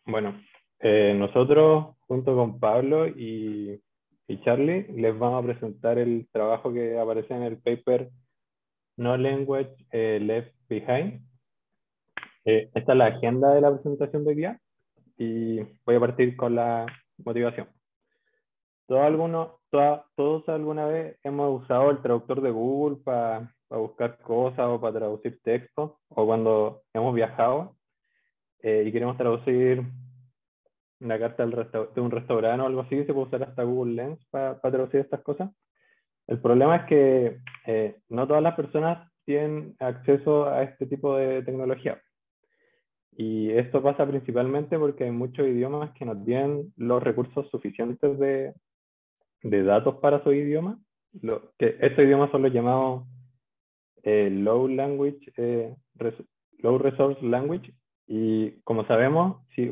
Bueno, nosotros junto con Pablo y Charlie les vamos a presentar el trabajo que aparece en el paper No Language Left Behind. Esta es la agenda de la presentación de hoy día y voy a partir con la motivación. Todos alguna vez hemos usado el traductor de Google para buscar cosas o para traducir textos, o cuando hemos viajado y queremos traducir una carta de un restaurante o algo así, se puede usar hasta Google Lens para traducir estas cosas. El problema es que no todas las personas tienen acceso a este tipo de tecnología. Y esto pasa principalmente porque hay muchos idiomas que no tienen los recursos suficientes de datos para su idioma. Que estos idiomas son los llamados low language, low resource language. Y como sabemos, si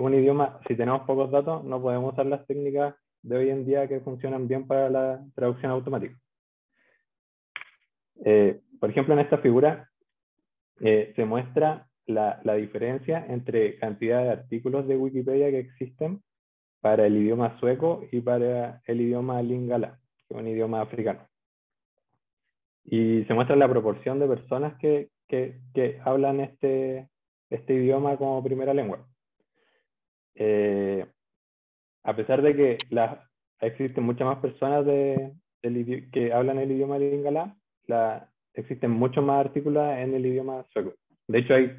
tenemos pocos datos, no podemos usar las técnicas de hoy en día que funcionan bien para la traducción automática. Por ejemplo, en esta figura se muestra la diferencia entre cantidad de artículos de Wikipedia que existen para el idioma sueco y para el idioma lingala, que es un idioma africano. Y se muestra la proporción de personas que hablan este idioma como primera lengua. A pesar de que existen muchas más personas que hablan el idioma lingala, existen muchos más artículos en el idioma sueco. De hecho, hay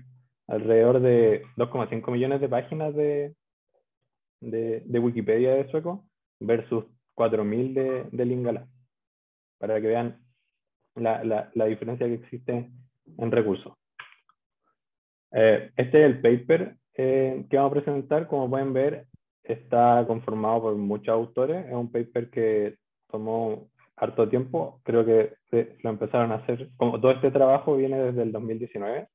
alrededor de 2,5 millones de páginas de Wikipedia de sueco versus 4.000 de lingala, para que vean la diferencia que existe en recursos. Este es el paper que vamos a presentar. Como pueden ver, está conformado por muchos autores. Es un paper que tomó harto tiempo. Creo que lo empezaron a hacer, como todo este trabajo viene desde el 2019.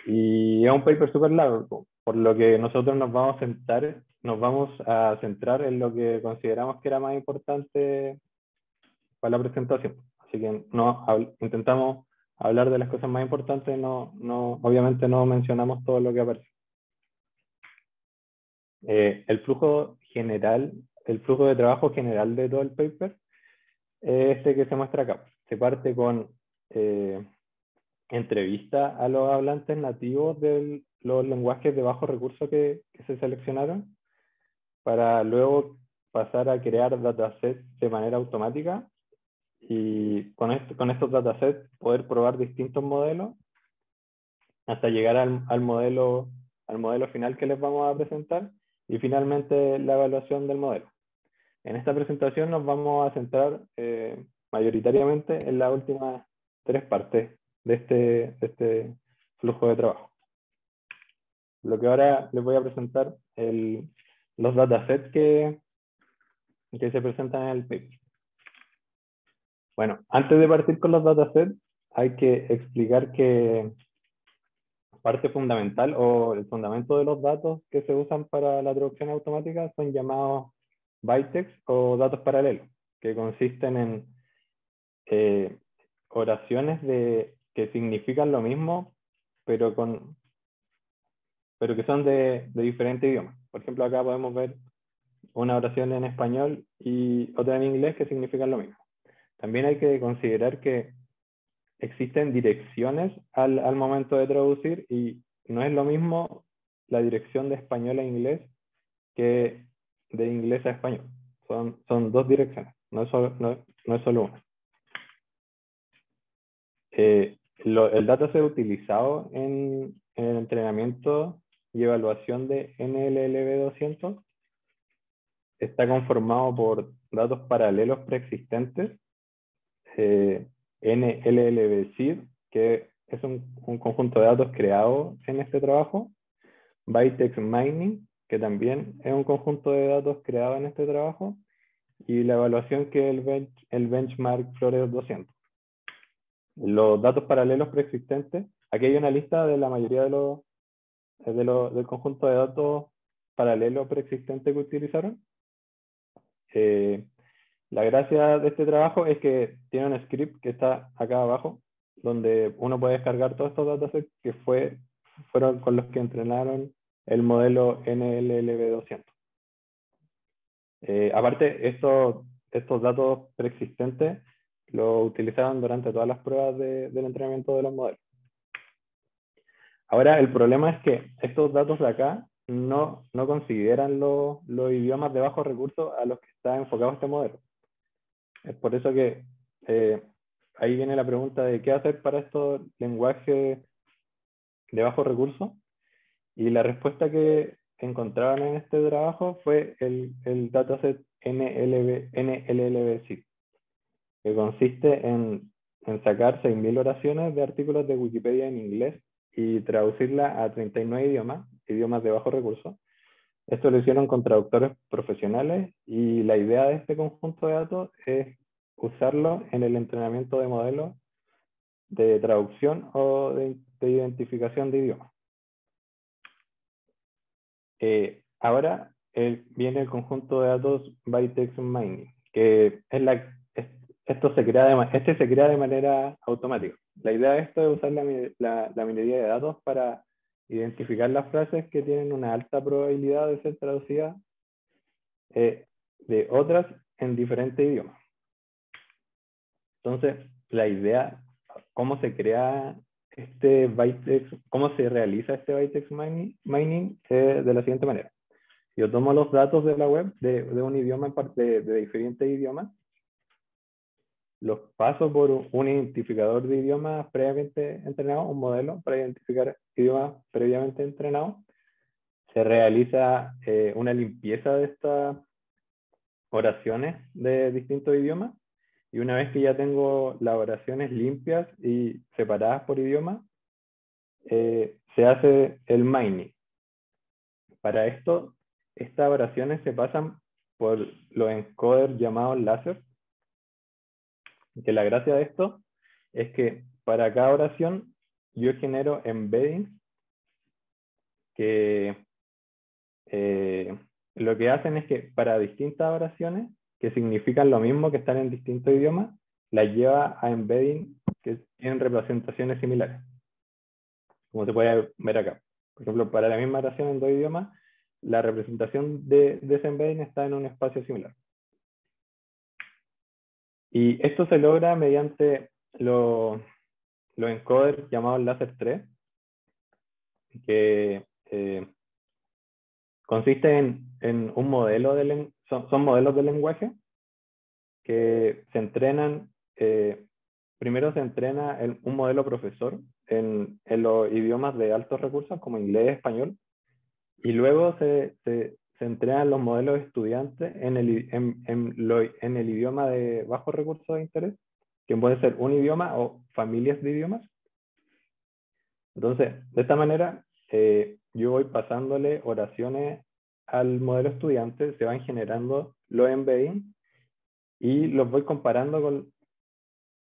Y es un paper súper largo, por lo que nosotros nos vamos a centrar en lo que consideramos que era más importante para la presentación. Así que intentamos hablar de las cosas más importantes, obviamente no mencionamos todo lo que aparece. El flujo de trabajo general de todo el paper es este que se muestra acá. Se parte con entrevista a los hablantes nativos de los lenguajes de bajo recurso que se seleccionaron, para luego pasar a crear datasets de manera automática y con estos datasets poder probar distintos modelos hasta llegar al modelo final que les vamos a presentar, y finalmente la evaluación del modelo. En esta presentación nos vamos a centrar mayoritariamente en las últimas tres partes de este flujo de trabajo. Lo que ahora les voy a presentar los datasets que se presentan en el paper. Bueno, antes de partir con los datasets, hay que explicar que parte fundamental o el fundamento de los datos que se usan para la traducción automática son llamados bytetext o datos paralelos, que consisten en eh, oraciones que significan lo mismo, pero, pero que son de diferentes idiomas. Por ejemplo, acá podemos ver una oración en español y otra en inglés que significan lo mismo. También hay que considerar que existen direcciones al momento de traducir, y no es lo mismo la dirección de español a inglés que de inglés a español. Son dos direcciones, no es solo una. El dataset utilizado en el entrenamiento y evaluación de NLLB 200 está conformado por datos paralelos preexistentes, NLLB-SID, que es un conjunto de datos creado en este trabajo, Bytetext Mining, que también es un conjunto de datos creado en este trabajo, y la evaluación que es el benchmark Flores 200. Los datos paralelos preexistentes, aquí hay una lista de la mayoría del conjunto de datos paralelos preexistentes que utilizaron. La gracia de este trabajo es que tiene un script que está acá abajo, donde uno puede descargar todos estos datasets que fueron con los que entrenaron el modelo NLLB200. Aparte, estos datos preexistentes los utilizaban durante todas las pruebas del entrenamiento de los modelos. Ahora, el problema es que estos datos de acá no consideran los idiomas de bajo recurso a los que está enfocado este modelo. Es por eso que ahí viene la pregunta de qué hacer para estos lenguajes de bajo recurso. Y la respuesta que encontraron en este trabajo fue el dataset NLLB-SIG, que consiste en sacar 6.000 oraciones de artículos de Wikipedia en inglés y traducirla a 39 idiomas de bajo recurso. Esto lo hicieron con traductores profesionales y la idea de este conjunto de datos es usarlo en el entrenamiento de modelos de traducción o de identificación de idiomas. Ahora viene el conjunto de datos by-text mining, que es este se crea de manera automática. La idea de esto es usar la minería de datos para identificar las frases que tienen una alta probabilidad de ser traducidas de otras en diferentes idiomas. Entonces, la idea, cómo se crea cómo se realiza este by-text mining de la siguiente manera. Yo tomo los datos de la web de un idioma de diferentes idiomas, los paso por un identificador de idiomas previamente entrenado, un modelo para identificar idiomas previamente entrenados. Se realiza una limpieza de estas oraciones de distintos idiomas y una vez que ya tengo las oraciones limpias y separadas por idioma, se hace el mining. Para esto, estas oraciones se pasan por los encoders llamados láser, que la gracia de esto es que para cada oración yo genero embeddings que lo que hacen es que para distintas oraciones que significan lo mismo, que están en distintos idiomas, las lleva a embedding que tienen representaciones similares, como se puede ver acá. Por ejemplo, para la misma oración en dos idiomas, la representación de ese embedding está en un espacio similar. Y esto se logra mediante los encoders llamados Laser 3, que consiste en un modelo son modelos de lenguaje que se entrenan, primero se entrena un modelo profesor en los idiomas de altos recursos como inglés y español, y luego se entrenan los modelos estudiantes en el idioma de bajo recursos de interés, que puede ser un idioma o familias de idiomas. Entonces, de esta manera, yo voy pasándole oraciones al modelo estudiante, se van generando los embeddings y los voy comparando con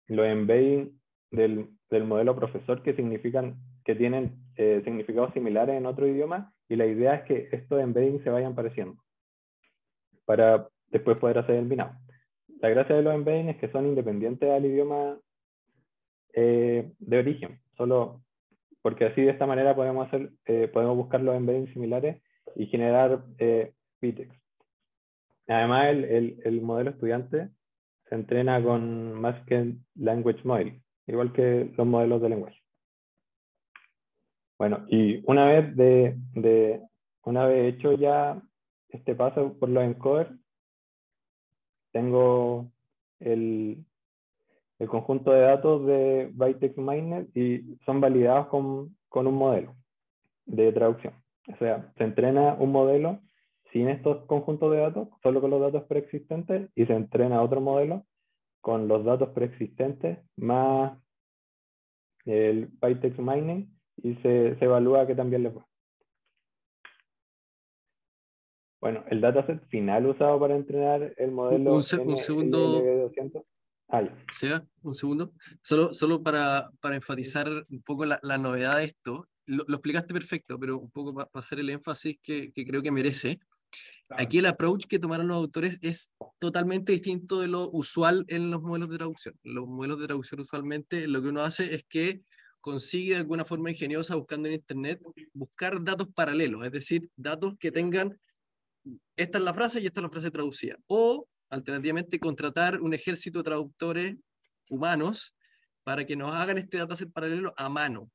los embeddings del modelo profesor que tienen significados similares en otro idioma, y la idea es que estos embeddings se vayan pareciendo para después poder hacer el binado. La gracia de los embeddings es que son independientes al idioma de origen, solo porque así de esta manera podemos buscar los embeddings similares y generar vtext. Además, el modelo estudiante se entrena con Masked Language Model, igual que los modelos de lenguaje. Bueno, y una vez hecho ya este paso por los encoders, tengo el conjunto de datos de by-text miner y son validados con un modelo de traducción. O sea, se entrena un modelo sin estos conjuntos de datos, solo con los datos preexistentes, y se entrena otro modelo con los datos preexistentes más el by-text mining, y se evalúa que también les va. Bueno, el dataset final usado para entrenar el modelo Un segundo, NLLB200. Ya. Seba, un segundo. Solo para enfatizar un poco la novedad de esto. Lo explicaste perfecto, pero un poco para hacer el énfasis que creo que merece. Aquí el approach que tomaron los autores es totalmente distinto de lo usual en los modelos de traducción. Los modelos de traducción usualmente lo que uno hace es que consigue de alguna forma ingeniosa buscando en internet, buscar datos paralelos, es decir, datos que tengan, esta es la frase y esta es la frase traducida. O, alternativamente, contratar un ejército de traductores humanos para que nos hagan este dataset paralelo a mano.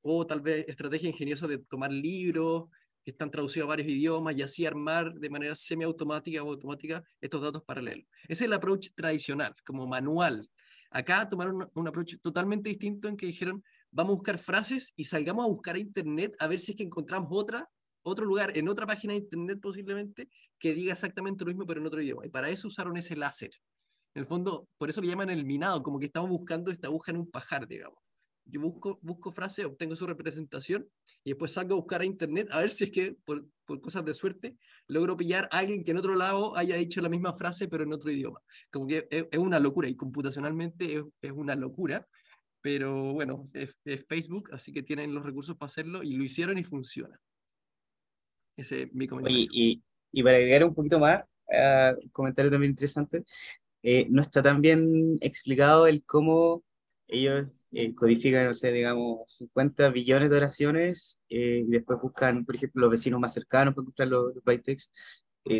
O tal vez estrategia ingeniosa de tomar libros que están traducidos a varios idiomas y así armar de manera semiautomática o automática estos datos paralelos. Ese es el approach tradicional, como manual. Acá tomaron un approach totalmente distinto en que dijeron, vamos a buscar frases y salgamos a buscar a internet a ver si es que encontramos otro lugar, en otra página de internet posiblemente, que diga exactamente lo mismo pero en otro idioma. Y para eso usaron ese láser. En el fondo, por eso le llaman el minado, como que estamos buscando esta aguja en un pajar, digamos. Yo busco frases, obtengo su representación y después salgo a buscar a internet a ver si es que, por cosas de suerte, logro pillar a alguien que en otro lado haya dicho la misma frase pero en otro idioma. Como que es una locura y computacionalmente es una locura, pero bueno, es Facebook, así que tienen los recursos para hacerlo y lo hicieron y funciona. Ese es mi Oye, comentario. y para agregar un poquito más, un comentario también interesante, no está tan bien explicado el cómo ellos codifican, no sé, digamos, 50 billones de oraciones y después buscan, por ejemplo, los vecinos más cercanos para encontrar los bytext.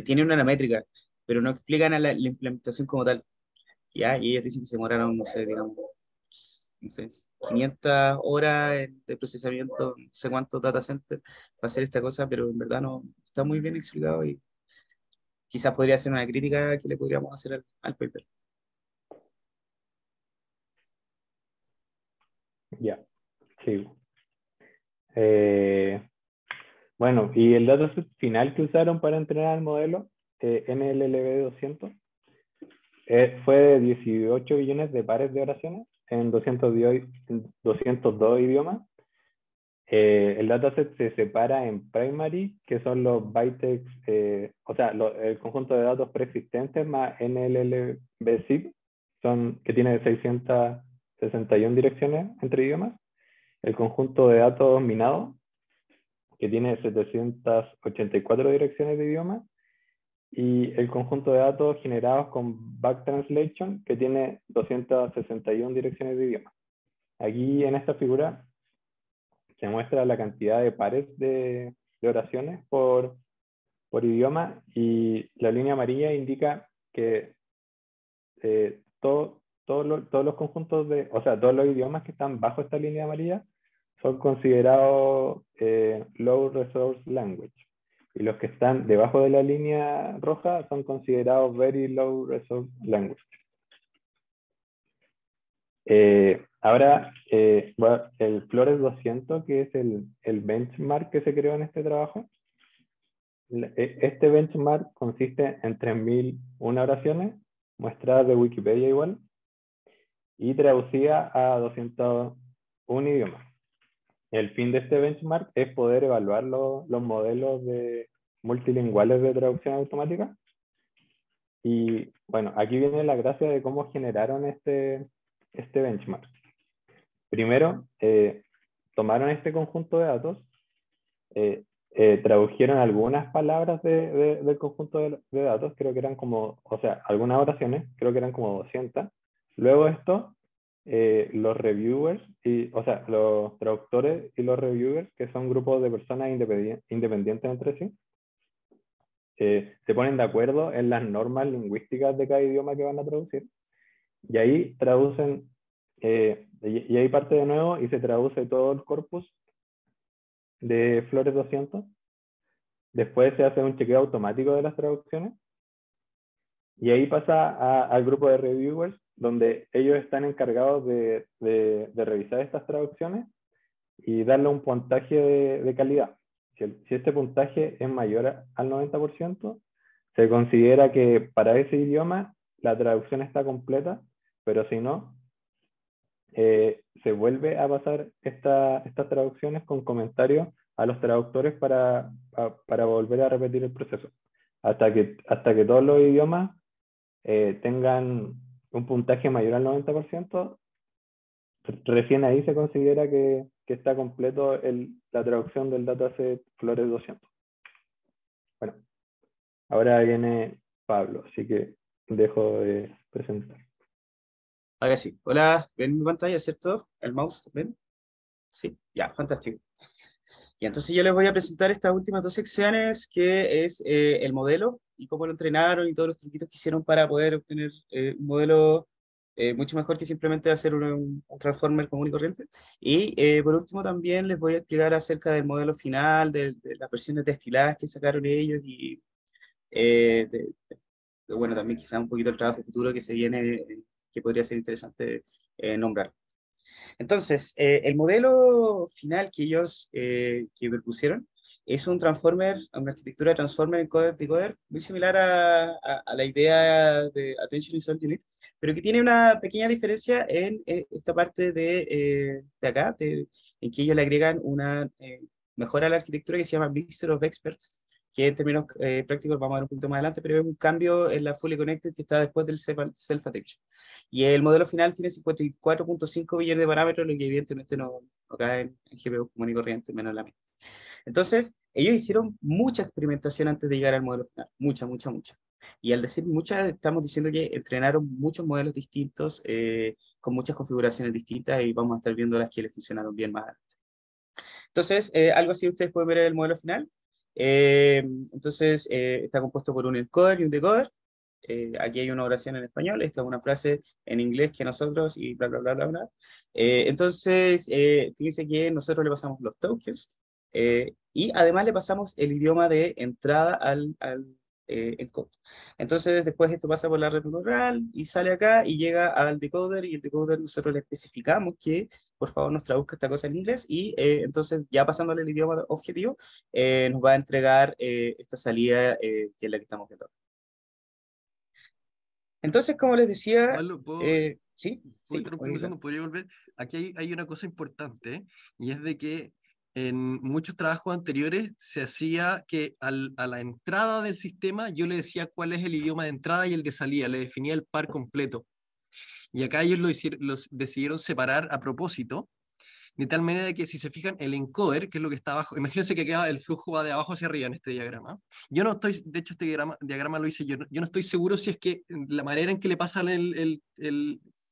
Tienen una métrica, pero no explican a la implementación como tal. ¿Ya? Y ellos dicen que se demoraron, no sé, digamos, no sé, 500 horas de procesamiento, no sé cuántos data centers para hacer esta cosa, pero en verdad no está muy bien explicado y quizás podría ser una crítica que le podríamos hacer al paper. Ya, sí. Bueno, y el dataset final que usaron para entrenar el modelo, NLLB 200, fue de 18 billones de pares de oraciones en 202 idiomas. El dataset se separa en primary, que son los bytex, o sea, el conjunto de datos preexistentes más NLLB-zip, que tiene 661 direcciones entre idiomas. El conjunto de datos minados, que tiene 784 direcciones de idioma, y el conjunto de datos generados con back translation, que tiene 261 direcciones de idioma. Aquí en esta figura se muestra la cantidad de pares de oraciones por idioma, y la línea amarilla indica que todos los conjuntos o sea, todos los idiomas que están bajo esta línea amarilla son considerados low resource language. Y los que están debajo de la línea roja son considerados very low resource language. Ahora, el Flores 200, que es el benchmark que se creó en este trabajo, este benchmark consiste en 3001 oraciones, muestradas de Wikipedia igual, y traducidas a 201 idiomas. El fin de este benchmark es poder evaluar los modelos multilingüales de traducción automática. Y bueno, aquí viene la gracia de cómo generaron este benchmark. Primero, tomaron este conjunto de datos, tradujeron algunas palabras del conjunto de datos, creo que eran como, o sea, algunas oraciones, creo que eran como 200. Luego esto, los reviewers, o sea, los traductores y los reviewers, que son grupos de personas independientes entre sí, se ponen de acuerdo en las normas lingüísticas de cada idioma que van a traducir, y ahí traducen, y ahí parte de nuevo y se traduce todo el corpus de Flores 200. Después se hace un chequeo automático de las traducciones y ahí pasa al grupo de reviewers, donde ellos están encargados de revisar estas traducciones y darle un puntaje de calidad. Si este puntaje es mayor al 90%, se considera que para ese idioma la traducción está completa, pero si no, se vuelve a pasar estas traducciones con comentarios a los traductores para volver a repetir el proceso, hasta que todos los idiomas tengan un puntaje mayor al 90%, recién ahí se considera que está completo la traducción del dataset Flores 200. Bueno, ahora viene Pablo, así que dejo de presentar. Ahora sí. Hola, ¿ven mi pantalla, cierto? El mouse, ¿ven? Sí, ya, fantástico. Y entonces yo les voy a presentar estas últimas dos secciones, que es el modelo y cómo lo entrenaron y todos los truquitos que hicieron para poder obtener un modelo mucho mejor que simplemente hacer un transformer común y corriente. Y por último también les voy a explicar acerca del modelo final, de las versiones destiladas que sacaron ellos y eh, de, bueno, también quizá un poquito el trabajo futuro que se viene, que podría ser interesante nombrar. Entonces, el modelo final que ellos que propusieron es un transformer, una arquitectura de transformer encoder-decoder muy similar a la idea de Attention Result Unit, pero que tiene una pequeña diferencia en esta parte de acá, en que ellos le agregan una mejora a la arquitectura que se llama Mixture of Experts, que en términos prácticos vamos a ver un poquito más adelante, pero es un cambio en la Fully Connected que está después del Self-Attention. Y el modelo final tiene 54.5 billones de parámetros, lo que evidentemente no cae en GPU común y corriente, menos la mía. Entonces, ellos hicieron mucha experimentación antes de llegar al modelo final, mucha, mucha, mucha. Y al decir muchas, estamos diciendo que entrenaron muchos modelos distintos, con muchas configuraciones distintas, y vamos a estar viendo las que les funcionaron bien más adelante. Entonces, algo así ustedes pueden ver en el modelo final. Eh, entonces, está compuesto por un encoder y un decoder. Aquí hay una oración en español, esta es una frase en inglés que nosotros y bla, bla, bla, bla, bla. Entonces, fíjense que nosotros le pasamos los tokens y además le pasamos el idioma de entrada al encode. Entonces, después esto pasa por la red neuronal y sale acá y llega al decoder, y el decoder nosotros le especificamos que por favor nos traduzca esta cosa en inglés, y entonces ya pasándole el idioma objetivo, nos va a entregar esta salida que es la que estamos viendo. Entonces, como les decía, Pablo, sí, ¿puedo sí, interrumpir un segundo? ¿Podría volver? Aquí hay una cosa importante, ¿eh? Y es de que en muchos trabajos anteriores se hacía que a la entrada del sistema yo le decía cuál es el idioma de entrada y el de salida, le definía el par completo. Y acá ellos los decidieron separar a propósito, de tal manera que si se fijan, el encoder, que es lo que está abajo, imagínense que el flujo va de abajo hacia arriba en este diagrama. Yo no estoy, de hecho este diagrama lo hice yo no estoy seguro si es que la manera en que le pasan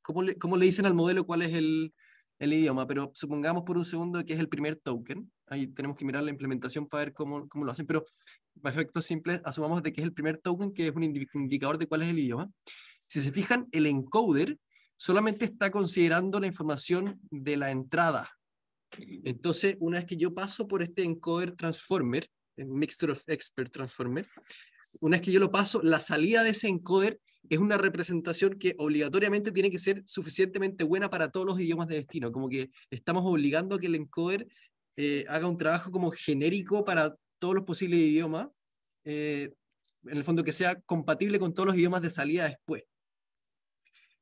cómo le dicen al modelo cuál es el idioma, pero supongamos por un segundo que es el primer token. Ahí tenemos que mirar la implementación para ver cómo lo hacen, pero para efectos simples asumamos de que es el primer token, que es un indicador de cuál es el idioma. Si se fijan, el encoder solamente está considerando la información de la entrada. Entonces, una vez que yo paso por este encoder transformer, el Mixture of Expert Transformer, una vez que yo lo paso, la salida de ese encoder es una representación que obligatoriamente tiene que ser suficientemente buena para todos los idiomas de destino, como que estamos obligando a que el encoder haga un trabajo como genérico para todos los posibles idiomas, en el fondo que sea compatible con todos los idiomas de salida después.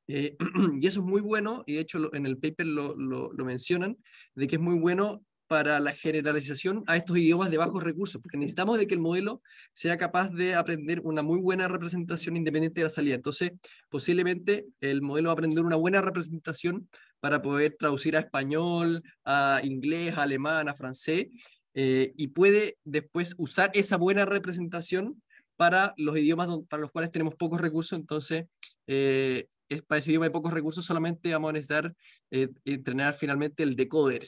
Y eso es muy bueno, y de hecho en el paper lo mencionan, de que es muy bueno para la generalización a estos idiomas de bajos recursos, porque necesitamos de que el modelo sea capaz de aprender una muy buena representación independiente de la salida. Entonces, posiblemente el modelo va a aprender una buena representación para poder traducir a español, a inglés, a alemán, a francés, y puede después usar esa buena representación para los idiomas para los cuales tenemos pocos recursos. Entonces, es para ese idioma de pocos recursos solamente vamos a necesitar entrenar finalmente el decoder,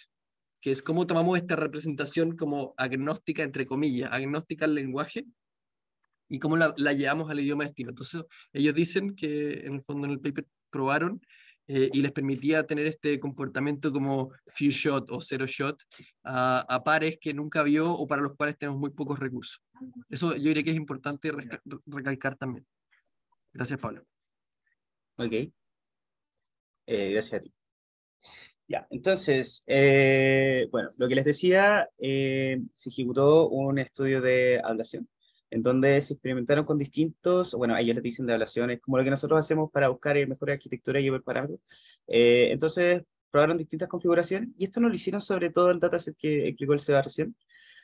que es cómo tomamos esta representación como agnóstica, entre comillas, agnóstica al lenguaje, y cómo la llevamos al idioma destino. Entonces, ellos dicen que en el fondo en el paper probaron y les permitía tener este comportamiento como few shot o zero shot a pares que nunca vio o para los cuales tenemos muy pocos recursos. Eso yo diría que es importante recalcar también. Gracias, Pablo. ok, gracias a ti. Ya, entonces, bueno, lo que les decía, se ejecutó un estudio de ablación, en donde se experimentaron con distintos, bueno, ellos les dicen de ablaciones, como lo que nosotros hacemos para buscar mejor arquitectura y ver parámetros. Entonces, probaron distintas configuraciones, y esto no lo hicieron sobre todo el dataset que explicó el Seba recién,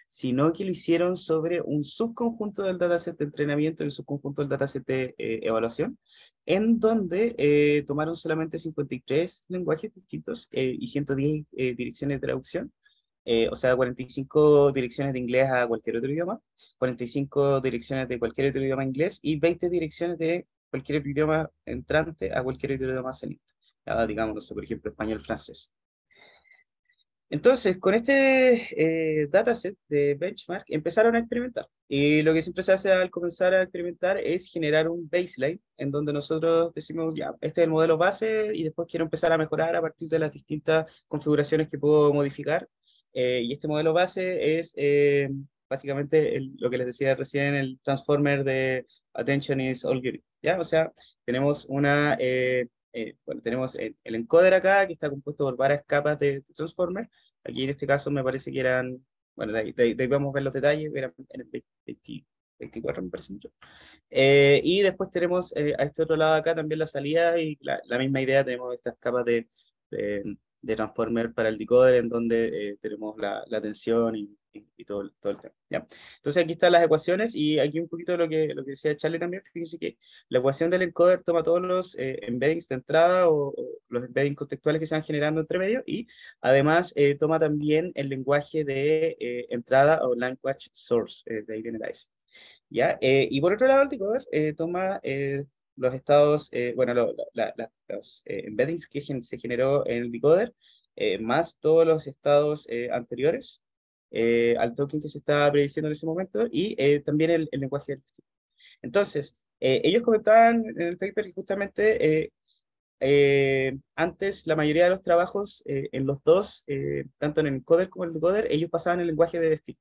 sino que lo hicieron sobre un subconjunto del dataset de entrenamiento y un subconjunto del dataset de evaluación, en donde tomaron solamente 53 lenguajes distintos y 110 direcciones de traducción, o sea, 45 direcciones de inglés a cualquier otro idioma, 45 direcciones de cualquier otro idioma inglés y 20 direcciones de cualquier otro idioma entrante a cualquier otro idioma saliente. Digamos, no sé, por ejemplo, español, francés. Entonces, con este dataset de benchmark empezaron a experimentar. Y lo que siempre se hace al comenzar a experimentar es generar un baseline en donde nosotros decimos, ya, este es el modelo base y después quiero empezar a mejorar a partir de las distintas configuraciones que puedo modificar. Y este modelo base es básicamente lo que les decía recién, el transformer de Attention is All Good. ¿Ya? O sea, tenemos bueno, tenemos el encoder acá, que está compuesto por varias capas de transformer. Aquí en este caso me parece que eran, bueno, de ahí vamos a ver los detalles, eran en el 24 me parece mucho. Y después tenemos a este otro lado acá también la salida y la misma idea, tenemos estas capas de transformer para el decoder en donde tenemos la tensión y todo el tema. ¿Ya? Entonces aquí están las ecuaciones y aquí un poquito lo que decía Charlie también, fíjense que la ecuación del encoder toma todos los embeddings de entrada o los embeddings contextuales que se van generando entre medio y además toma también el lenguaje de entrada o language source, de ahí viene la S. ¿Ya? Y por otro lado, el decoder toma los estados, bueno, los embeddings que se generó en el decoder, más todos los estados anteriores al token que se estaba prediciendo en ese momento y también el lenguaje del destino. Entonces, ellos comentaban en el paper que justamente antes la mayoría de los trabajos en los dos, tanto en el encoder como en el decoder, ellos pasaban el lenguaje de destino.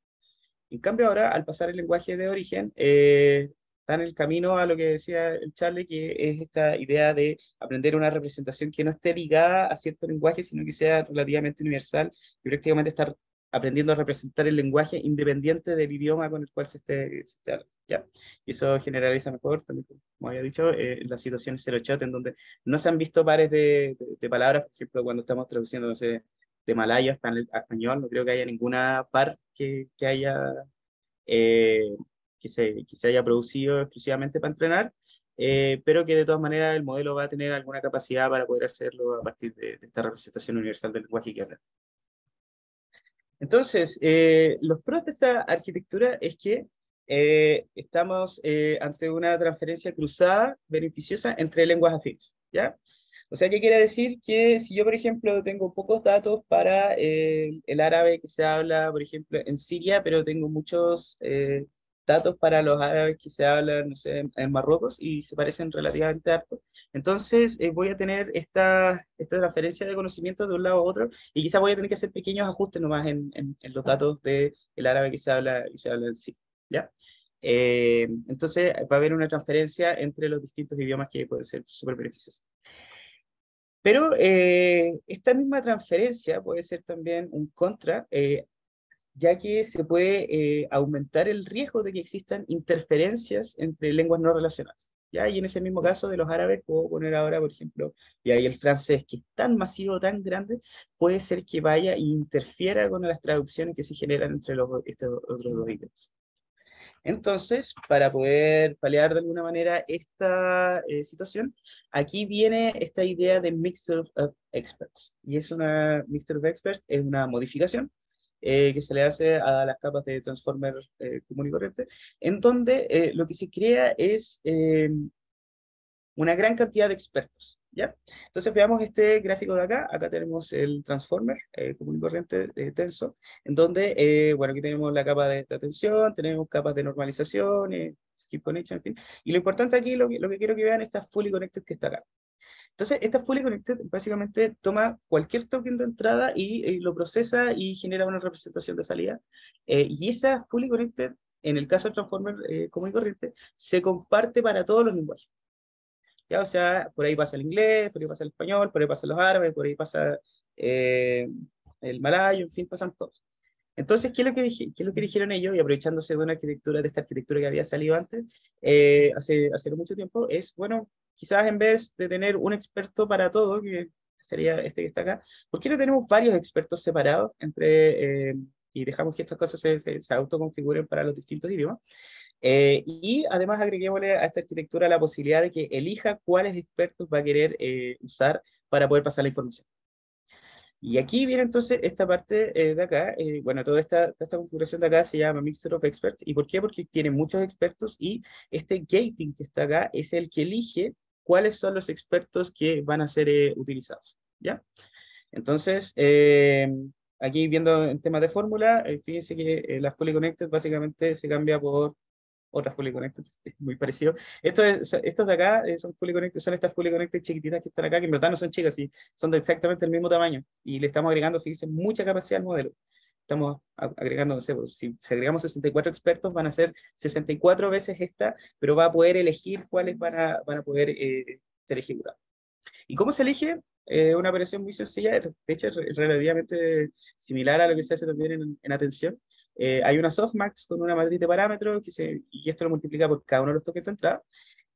En cambio ahora, al pasar el lenguaje de origen, está en el camino a lo que decía el Charlie, que es esta idea de aprender una representación que no esté ligada a cierto lenguaje, sino que sea relativamente universal y prácticamente estar aprendiendo a representar el lenguaje independiente del idioma con el cual se esté hablando, ¿ya? Y eso generaliza mejor, también, como había dicho, las situaciones zero shot, en donde no se han visto pares de palabras, por ejemplo, cuando estamos traduciendo, no sé, de malayo a español, no creo que haya ninguna par que haya eh, que se haya producido exclusivamente para entrenar, pero que de todas maneras el modelo va a tener alguna capacidad para poder hacerlo a partir de esta representación universal del lenguaje que habla. Entonces, los pros de esta arquitectura es que estamos ante una transferencia cruzada beneficiosa entre lenguas afines, ¿ya? O sea, ¿qué quiere decir? Que si yo, por ejemplo, tengo pocos datos para el árabe que se habla, por ejemplo, en Siria, pero tengo muchos datos para los árabes que se hablan, no sé, en Marruecos y se parecen relativamente harto, entonces voy a tener esta transferencia de conocimiento de un lado a otro y quizás voy a tener que hacer pequeños ajustes nomás en los datos del árabe que se habla en Siria, ¿ya? Entonces va a haber una transferencia entre los distintos idiomas que puede ser súper beneficiosa. Pero esta misma transferencia puede ser también un contra, ya que se puede aumentar el riesgo de que existan interferencias entre lenguas no relacionadas. ¿Ya? Y en ese mismo caso de los árabes, puedo poner ahora, por ejemplo, y ahí el francés, que es tan masivo, tan grande, puede ser que vaya e interfiera con las traducciones que se generan entre estos otros dos idiomas. Entonces, para poder paliar de alguna manera esta situación, aquí viene esta idea de Mixture of Experts. Y es una Mixture of Experts, es una modificación que se le hace a las capas de Transformer común y corriente, en donde lo que se crea es una gran cantidad de expertos, ¿ya? Entonces veamos este gráfico de acá. Acá tenemos el transformer común y corriente de tenso, en donde, bueno, aquí tenemos la capa de atención, tenemos capas de normalización, skip connection, en fin. Y lo importante aquí, lo que quiero que vean, esta fully connected que está acá. Entonces, esta fully connected básicamente toma cualquier token de entrada y lo procesa y genera una representación de salida. Y esa fully connected, en el caso del transformer común y corriente, se comparte para todos los lenguajes. ¿Ya? O sea, por ahí pasa el inglés, por ahí pasa el español, por ahí pasa los árabes, por ahí pasa eh, el malayo, en fin, pasan todos. Entonces, ¿qué es lo que dijeron ellos? Y aprovechándose de una arquitectura, de esta arquitectura que había salido antes, hace no mucho tiempo, es, bueno, quizás en vez de tener un experto para todo, que sería este que está acá, ¿por qué no tenemos varios expertos separados y dejamos que estas cosas se autoconfiguren para los distintos idiomas? Y además agreguémosle a esta arquitectura la posibilidad de que elija cuáles expertos va a querer usar para poder pasar la información. Y aquí viene entonces esta parte de acá, bueno, toda esta configuración de acá se llama Mixture of Experts. ¿Y por qué? Porque tiene muchos expertos y este gating que está acá es el que elige cuáles son los expertos que van a ser utilizados, ¿ya? Entonces, aquí viendo en temas de fórmula, fíjense que la fully connected básicamente se cambia por otras fully connected, es muy parecido. Estos de acá son fully connected, son estas fully connected chiquititas que están acá, que en verdad no son chicas, sí, son de exactamente el mismo tamaño. Y le estamos agregando, fíjense, mucha capacidad al modelo. Estamos agregando, no sé, pues, si agregamos 64 expertos, van a ser 64 veces esta, pero va a poder elegir cuáles van a poder ser ejecutados. ¿Y cómo se elige? Una operación muy sencilla, de hecho es relativamente similar a lo que se hace también en atención. Hay una softmax con una matriz de parámetros y esto lo multiplica por cada uno de los tokens de entrada.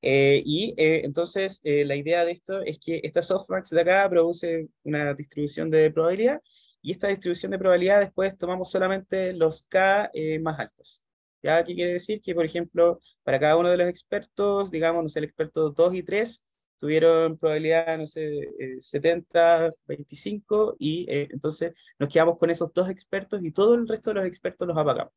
Entonces, la idea de esto es que esta softmax de acá produce una distribución de probabilidad y esta distribución de probabilidad después tomamos solamente los K más altos. ¿Ya? ¿Qué quiere decir? Que, por ejemplo, para cada uno de los expertos, digamos, no sé, el experto 2 y 3 tuvieron probabilidad, no sé, 70, 25, y entonces nos quedamos con esos dos expertos y todo el resto de los expertos los apagamos.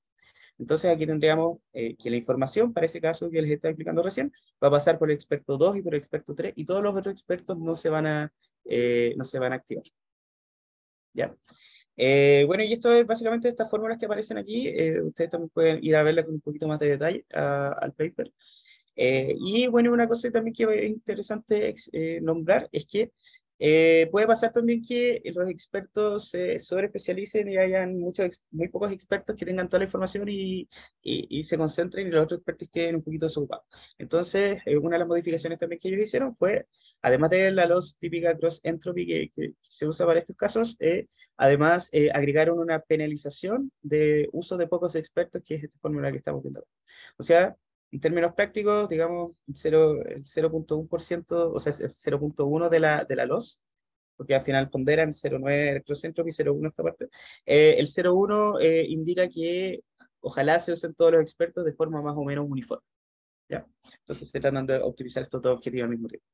Entonces aquí tendríamos que la información, para ese caso que les estaba explicando recién, va a pasar por el experto 2 y por el experto 3, y todos los otros expertos no se van a activar. ¿Ya? Bueno, y esto es básicamente estas fórmulas que aparecen aquí. Ustedes también pueden ir a verlas con un poquito más de detalle al paper. Y bueno, una cosa también que es interesante nombrar es que puede pasar también que los expertos se sobreespecialicen y hayan muy pocos expertos que tengan toda la información y se concentren y los otros expertos queden un poquito desocupados. Entonces, una de las modificaciones también que ellos hicieron fue, además de la loss típica cross entropy que se usa para estos casos, además agregaron una penalización de uso de pocos expertos, que es esta fórmula que estamos viendo. O sea, en términos prácticos, digamos, el 0,1%, o sea, el 0,1 de la loss, porque al final ponderan 0,9 electrocentros y 0,1 esta parte. El 0,1 indica que ojalá se usen todos los expertos de forma más o menos uniforme. ¿Ya? Entonces se tratan de optimizar estos dos objetivos al mismo tiempo.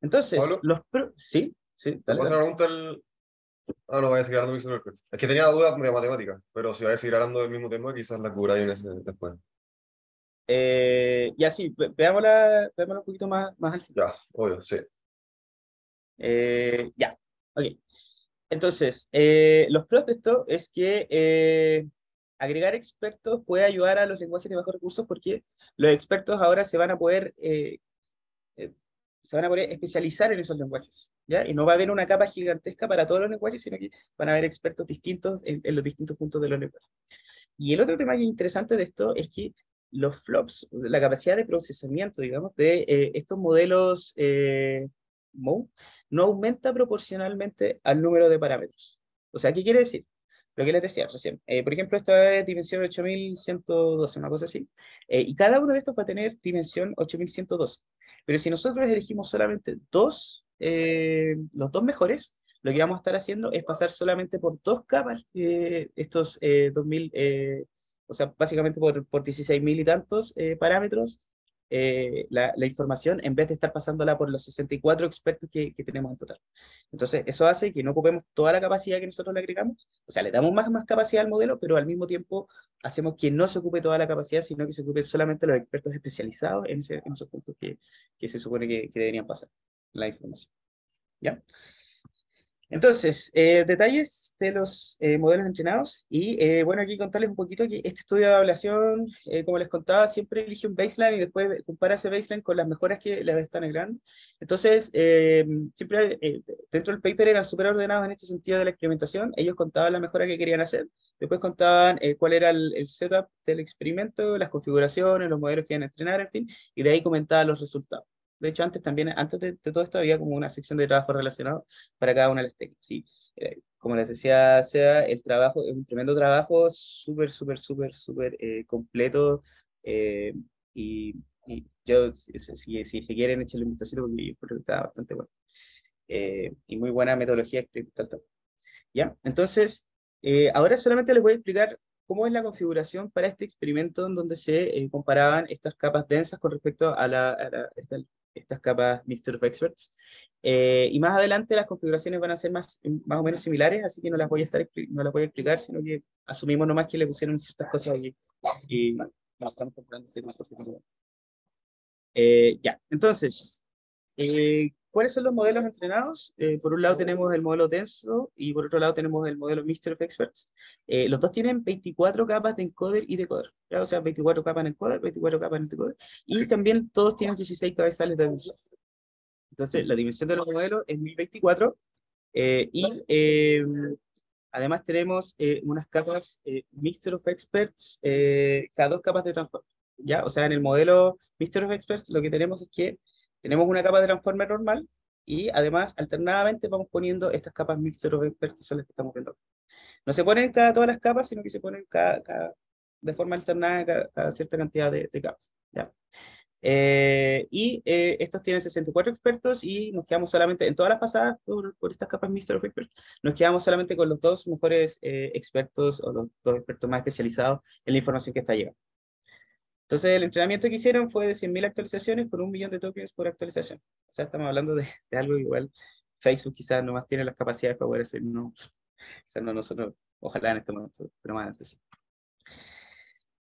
Entonces, Pablo, sí, sí, ¿te dale, puedo hacer dale. una pregunta? Ah, no, voy a seguir hablando de Visual Effects. Es que tenía dudas de matemáticas, pero si voy a seguir hablando del mismo tema, quizás la cubráis en ese después. Ya sí, veámosla un poquito más al final. Ya, obvio, sí. Ya, ok. Entonces, los pros de esto es que agregar expertos puede ayudar a los lenguajes de bajos recursos porque los expertos ahora eh, se van a poder especializar en esos lenguajes, ¿ya? Y no va a haber una capa gigantesca para todos los lenguajes, sino que van a haber expertos distintos en los distintos puntos de los lenguajes. Y el otro tema interesante de esto es que los flops, la capacidad de procesamiento, digamos, de estos modelos MOE, no aumenta proporcionalmente al número de parámetros. O sea, ¿qué quiere decir? Lo que les decía recién. Por ejemplo, esta es dimensión 8112, una cosa así. Y cada uno de estos va a tener dimensión 8112. Pero si nosotros elegimos solamente los dos mejores, lo que vamos a estar haciendo es pasar solamente por dos capas, estos 2000, o sea, básicamente por 16.000 y tantos parámetros, la información, en vez de estar pasándola por los 64 expertos que tenemos en total. Entonces, eso hace que no ocupemos toda la capacidad que nosotros le agregamos, o sea, le damos más capacidad al modelo, pero al mismo tiempo hacemos que no se ocupe toda la capacidad, sino que se ocupe solamente los expertos especializados en esos puntos que se supone que deberían pasar la información. ¿Ya? Entonces, detalles de los modelos entrenados y bueno, aquí contarles un poquito que este estudio de evaluación, como les contaba, siempre elige un baseline y después compara ese baseline con las mejoras que les están agregando. Entonces, siempre dentro del paper eran súper ordenados en este sentido de la experimentación. Ellos contaban la mejora que querían hacer, después contaban cuál era el setup del experimento, las configuraciones, los modelos que iban a entrenar, en fin, y de ahí comentaban los resultados. De hecho, antes de todo esto había como una sección de trabajo relacionado para cada una de las técnicas. Sí, como les decía, Seba, el trabajo es un tremendo trabajo, súper completo. eh, y yo, si se quieren, échenle un vistacito porque yo creo que está bastante bueno. Y muy buena metodología experimental también. ¿Ya? Entonces, ahora solamente les voy a explicar cómo es la configuración para este experimento en donde se comparaban estas capas densas con respecto estas capas Mixture of Experts. Y más adelante las configuraciones van a ser más o menos similares, así que no las voy a explicar, sino que asumimos nomás que le pusieron ciertas cosas aquí. Y no, estamos comprando ciertas cosas. Ya, entonces, ¿cuáles son los modelos entrenados? Por un lado tenemos el modelo denso y por otro lado tenemos el modelo Mixture of Experts. Los dos tienen 24 capas de encoder y decoder, ¿ya? O sea, 24 capas en encoder, 24 capas en decoder, y también todos tienen 16 cabezales de denso. Entonces, la dimensión de los modelos es 1024, y además tenemos unas capas Mixture of Experts, cada dos capas de transformer, ¿ya? O sea, en el modelo Mixture of Experts lo que tenemos es que tenemos una capa de transformer normal y además alternadamente vamos poniendo estas capas Mixture of Experts que son las que estamos viendo. No se ponen todas las capas, sino que se ponen de forma alternada cada cierta cantidad de capas, ¿ya? Estos tienen 64 expertos y nos quedamos solamente, en todas las pasadas por estas capas Mixture of Experts, nos quedamos solamente con los dos mejores expertos o los dos expertos más especializados en la información que está llegando. Entonces, el entrenamiento que hicieron fue de 100.000 actualizaciones con 1 millón de tokens por actualización. O sea, estamos hablando de algo igual. Facebook quizás no más tiene las capacidades para poder hacer, no, quizás no nosotros, ojalá en este momento, pero más adelante sí.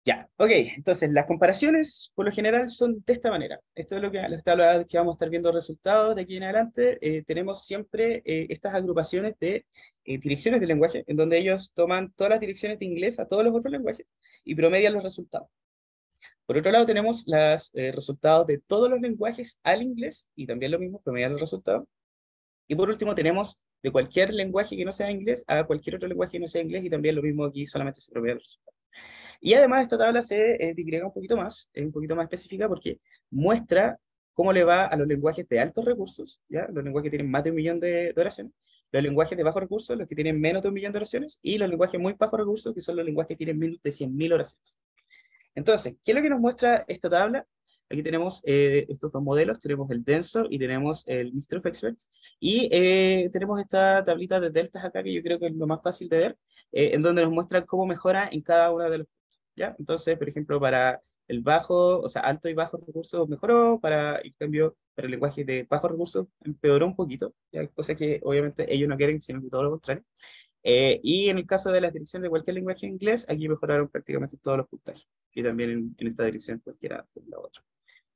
Ya, ok, entonces las comparaciones por lo general son de esta manera. Esto es lo que les hablaba, que vamos a estar viendo resultados de aquí en adelante. Tenemos siempre estas agrupaciones de direcciones de lenguaje, en donde ellos toman todas las direcciones de inglés a todos los otros lenguajes y promedian los resultados. Por otro lado, tenemos los resultados de todos los lenguajes al inglés y también lo mismo, promedian los resultados. Y por último, tenemos de cualquier lenguaje que no sea inglés a cualquier otro lenguaje que no sea inglés y también lo mismo aquí, solamente se promedian los resultados. Y además esta tabla se digrega un poquito más, es un poquito más específica porque muestra cómo le va a los lenguajes de altos recursos, ¿ya? Los lenguajes que tienen más de 1 millón de oraciones, los lenguajes de bajos recursos, los que tienen menos de 1 millón de oraciones, y los lenguajes muy bajos recursos, que son los lenguajes que tienen menos de 100.000 oraciones. Entonces, ¿qué es lo que nos muestra esta tabla? Aquí tenemos estos dos modelos, tenemos el denso y tenemos el Mixture of Experts, y tenemos esta tablita de deltas acá, que yo creo que es lo más fácil de ver, en donde nos muestra cómo mejora en cada una de los puntos, ¿ya? Entonces, por ejemplo, para el bajo, o sea, alto y bajo recursos mejoró, en cambio, para el lenguaje de bajos recursos empeoró un poquito, ¿ya? Cosa que obviamente ellos no quieren, sino que todo lo contrario. Y en el caso de la dirección de cualquier lenguaje en inglés, aquí mejoraron prácticamente todos los puntajes. Y también en esta dirección cualquiera de la otra.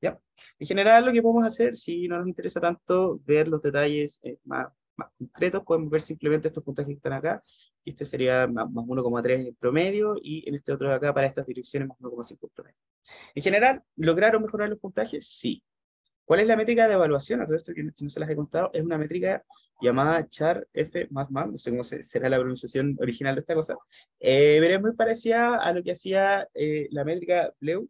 ¿Ya? En general, lo que podemos hacer, si no nos interesa tanto ver los detalles más concretos, podemos ver simplemente estos puntajes que están acá. Y este sería más 1,3 en promedio, y en este otro de acá, para estas direcciones, más 1,5 en promedio. En general, ¿lograron mejorar los puntajes? Sí. ¿Cuál es la métrica de evaluación? A todo esto que no se las he contado, es una métrica llamada char-f++, no sé cómo será la pronunciación original de esta cosa, pero es muy parecida a lo que hacía la métrica Bleu,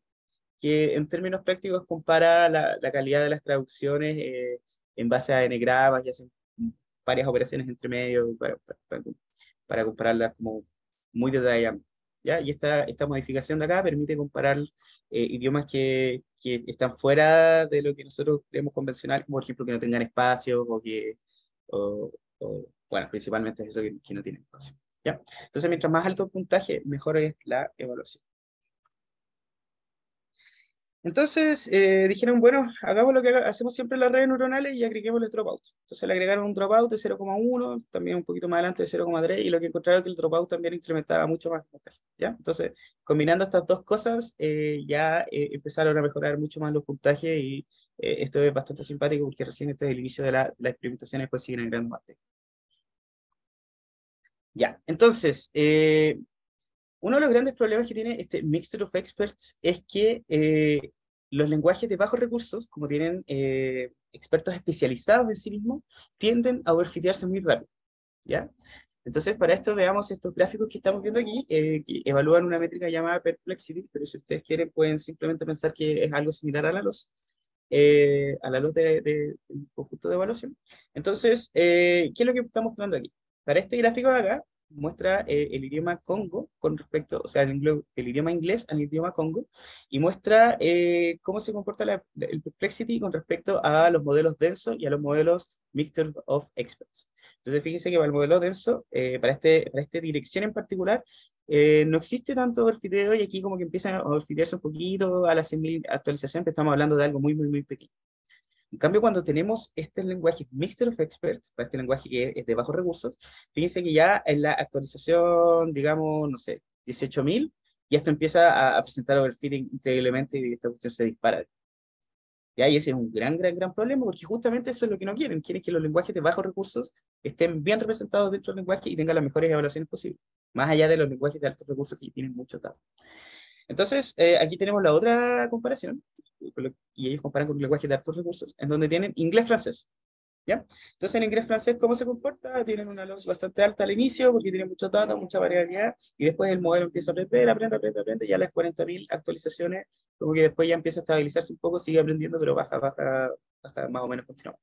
que en términos prácticos compara la calidad de las traducciones en base a n-gramas y hacen varias operaciones entre medio para compararlas como muy detalladamente, ¿ya? Y esta modificación de acá permite comparar idiomas que están fuera de lo que nosotros creemos convencional, como por ejemplo que no tengan espacio bueno, principalmente es eso que no tienen espacio, ¿ya? Entonces, mientras más alto el puntaje, mejor es la evaluación. Entonces dijeron, bueno, hagamos lo que hacemos siempre en las redes neuronales y agreguémosle dropout. Entonces le agregaron un dropout de 0,1, también un poquito más adelante de 0,3, y lo que encontraron es que el dropout también incrementaba mucho más el puntaje, ¿ya? Entonces, combinando estas dos cosas, ya empezaron a mejorar mucho más los puntajes, y esto es bastante simpático porque recién este es el inicio de la experimentación y después siguen agregando más. Ya, entonces, uno de los grandes problemas que tiene este Mixture of Experts es que los lenguajes de bajos recursos, como tienen expertos especializados en sí mismos, tienden a overfitearse muy rápido, ¿ya? Entonces, para esto veamos estos gráficos que estamos viendo aquí, que evalúan una métrica llamada Perplexity, pero si ustedes quieren pueden simplemente pensar que es algo similar a la luz del conjunto de evaluación. Entonces, ¿qué es lo que estamos mostrando aquí? Para este gráfico de acá, muestra el idioma Congo con respecto, o sea, el idioma inglés al idioma Congo, y muestra cómo se comporta el Perplexity con respecto a los modelos densos y a los modelos Mixture of Experts. Entonces, fíjense que para el modelo denso, para esta dirección en particular, no existe tanto overfiteo, y aquí como que empiezan a overfitearse un poquito a las 100.000 actualizaciones, pero estamos hablando de algo muy, muy, muy pequeño. En cambio, cuando tenemos este lenguaje Mixture of Experts, para este lenguaje que es de bajos recursos, fíjense que ya en la actualización, digamos, no sé, 18.000, ya esto empieza a presentar overfitting increíblemente y esta cuestión se dispara. ¿Ya? Y ese es un gran problema, porque justamente eso es lo que no quieren. Quieren que los lenguajes de bajos recursos estén bien representados dentro del lenguaje y tengan las mejores evaluaciones posibles, más allá de los lenguajes de altos recursos que tienen muchos datos. Entonces, aquí tenemos la otra comparación, y ellos comparan con lenguajes de altos recursos, en donde tienen inglés-francés. ¿Ya? Entonces, en inglés francés, ¿cómo se comporta? Tienen una loss bastante alta al inicio, porque tienen muchos datos, mucha variabilidad, y después el modelo empieza a aprender, aprende, ya las 40.000 actualizaciones, como que después ya empieza a estabilizarse un poco, sigue aprendiendo, pero baja más o menos continuamente.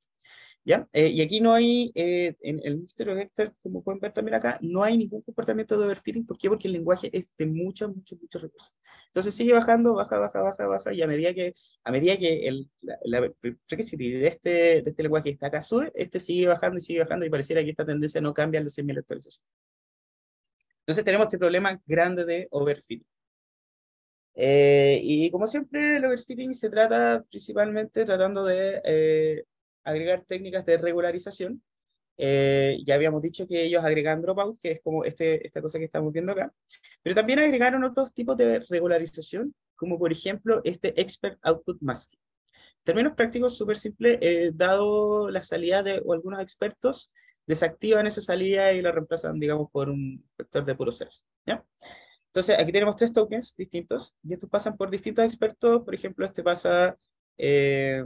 ¿Ya? Y aquí no hay, en el Mystery of Expert, como pueden ver también acá, no hay ningún comportamiento de overfitting. ¿Por qué? Porque el lenguaje es de muchos recursos. Entonces sigue bajando, baja, y a medida que la frequency de este lenguaje está acá sube, este sigue bajando, y pareciera que esta tendencia no cambia en los 100.000 actualizaciones. Entonces tenemos este problema grande de overfitting. Y como siempre, el overfitting se trata principalmente tratando de agregar técnicas de regularización. Ya habíamos dicho que ellos agregan dropout, que es como esta cosa que estamos viendo acá, pero también agregaron otros tipos de regularización, como por ejemplo este Expert Output Masking. En términos prácticos, súper simple, dado la salida de o algunos expertos, desactivan esa salida y la reemplazan, digamos, por un vector de puros ceros. ¿Ya? Entonces, aquí tenemos 3 tokens distintos, y estos pasan por distintos expertos. Por ejemplo, este pasa, eh,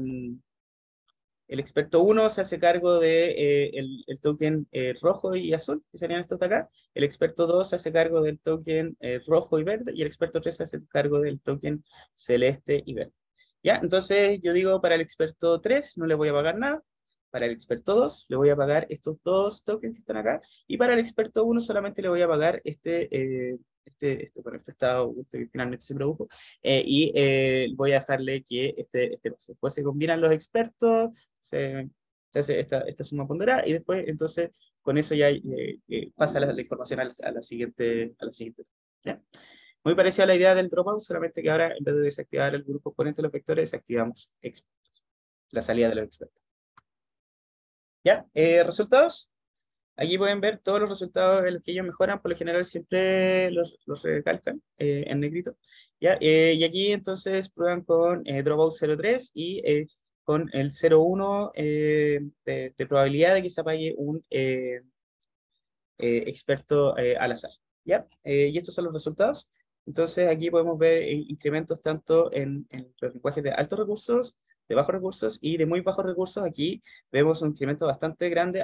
el experto 1 se hace cargo de el token rojo y azul, que serían estos de acá. El experto 2 se hace cargo del token rojo y verde, y el experto 3 se hace cargo del token celeste y verde. ¿Ya? Entonces, yo digo, para el experto 3 no le voy a pagar nada. Para el experto 2 le voy a pagar estos 2 tokens que están acá. Y para el experto 1 solamente le voy a pagar este estado que finalmente se produjo. Y voy a dejarle que este pase. Después se combinan los expertos, se hace esta suma ponderada, y después, entonces, con eso ya pasa la información a la siguiente. ¿Ya? Muy parecida a la idea del dropout, solamente que ahora, en vez de desactivar el grupo componente de los vectores, desactivamos expertos, la salida de los expertos. ¿Ya? Resultados. Aquí pueden ver todos los resultados en los que ellos mejoran. Por lo general siempre los recalcan en negrito. ¿Ya? Y aquí entonces prueban con Dropout 0.3 y con el 0.1 de probabilidad de que se apague un experto al azar. ¿Ya? Y estos son los resultados. Entonces aquí podemos ver incrementos tanto en los lenguajes de altos recursos, de bajos recursos y de muy bajos recursos. Aquí vemos un incremento bastante grande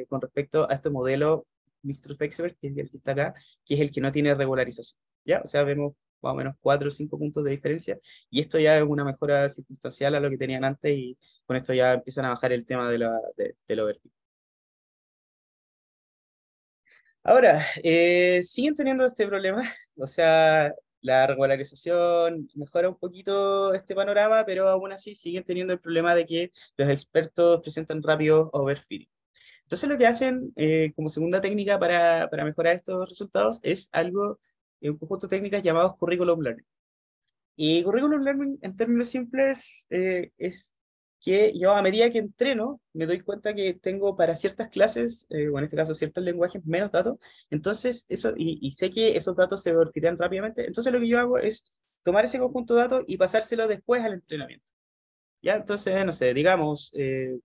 con respecto a este modelo Mixed Expert, que es el que está acá, que es el que no tiene regularización. ¿Ya? O sea, vemos más o menos 4 o 5 puntos de diferencia, y esto ya es una mejora circunstancial a lo que tenían antes, y con esto ya empiezan a bajar el tema del overfit. Ahora, siguen teniendo este problema, o sea, la regularización mejora un poquito este panorama, pero aún así siguen teniendo el problema de que los expertos presentan rápido overfitting. Entonces, lo que hacen como segunda técnica para mejorar estos resultados es un conjunto de técnicas llamados curriculum learning. Y curriculum learning, en términos simples, es que yo, a medida que entreno, me doy cuenta que tengo para ciertas clases, o en este caso ciertos lenguajes, menos datos. Entonces, y sé que esos datos se vertirían rápidamente. Entonces, lo que yo hago es tomar ese conjunto de datos y pasárselo después al entrenamiento. ¿Ya? Entonces, no sé, digamos,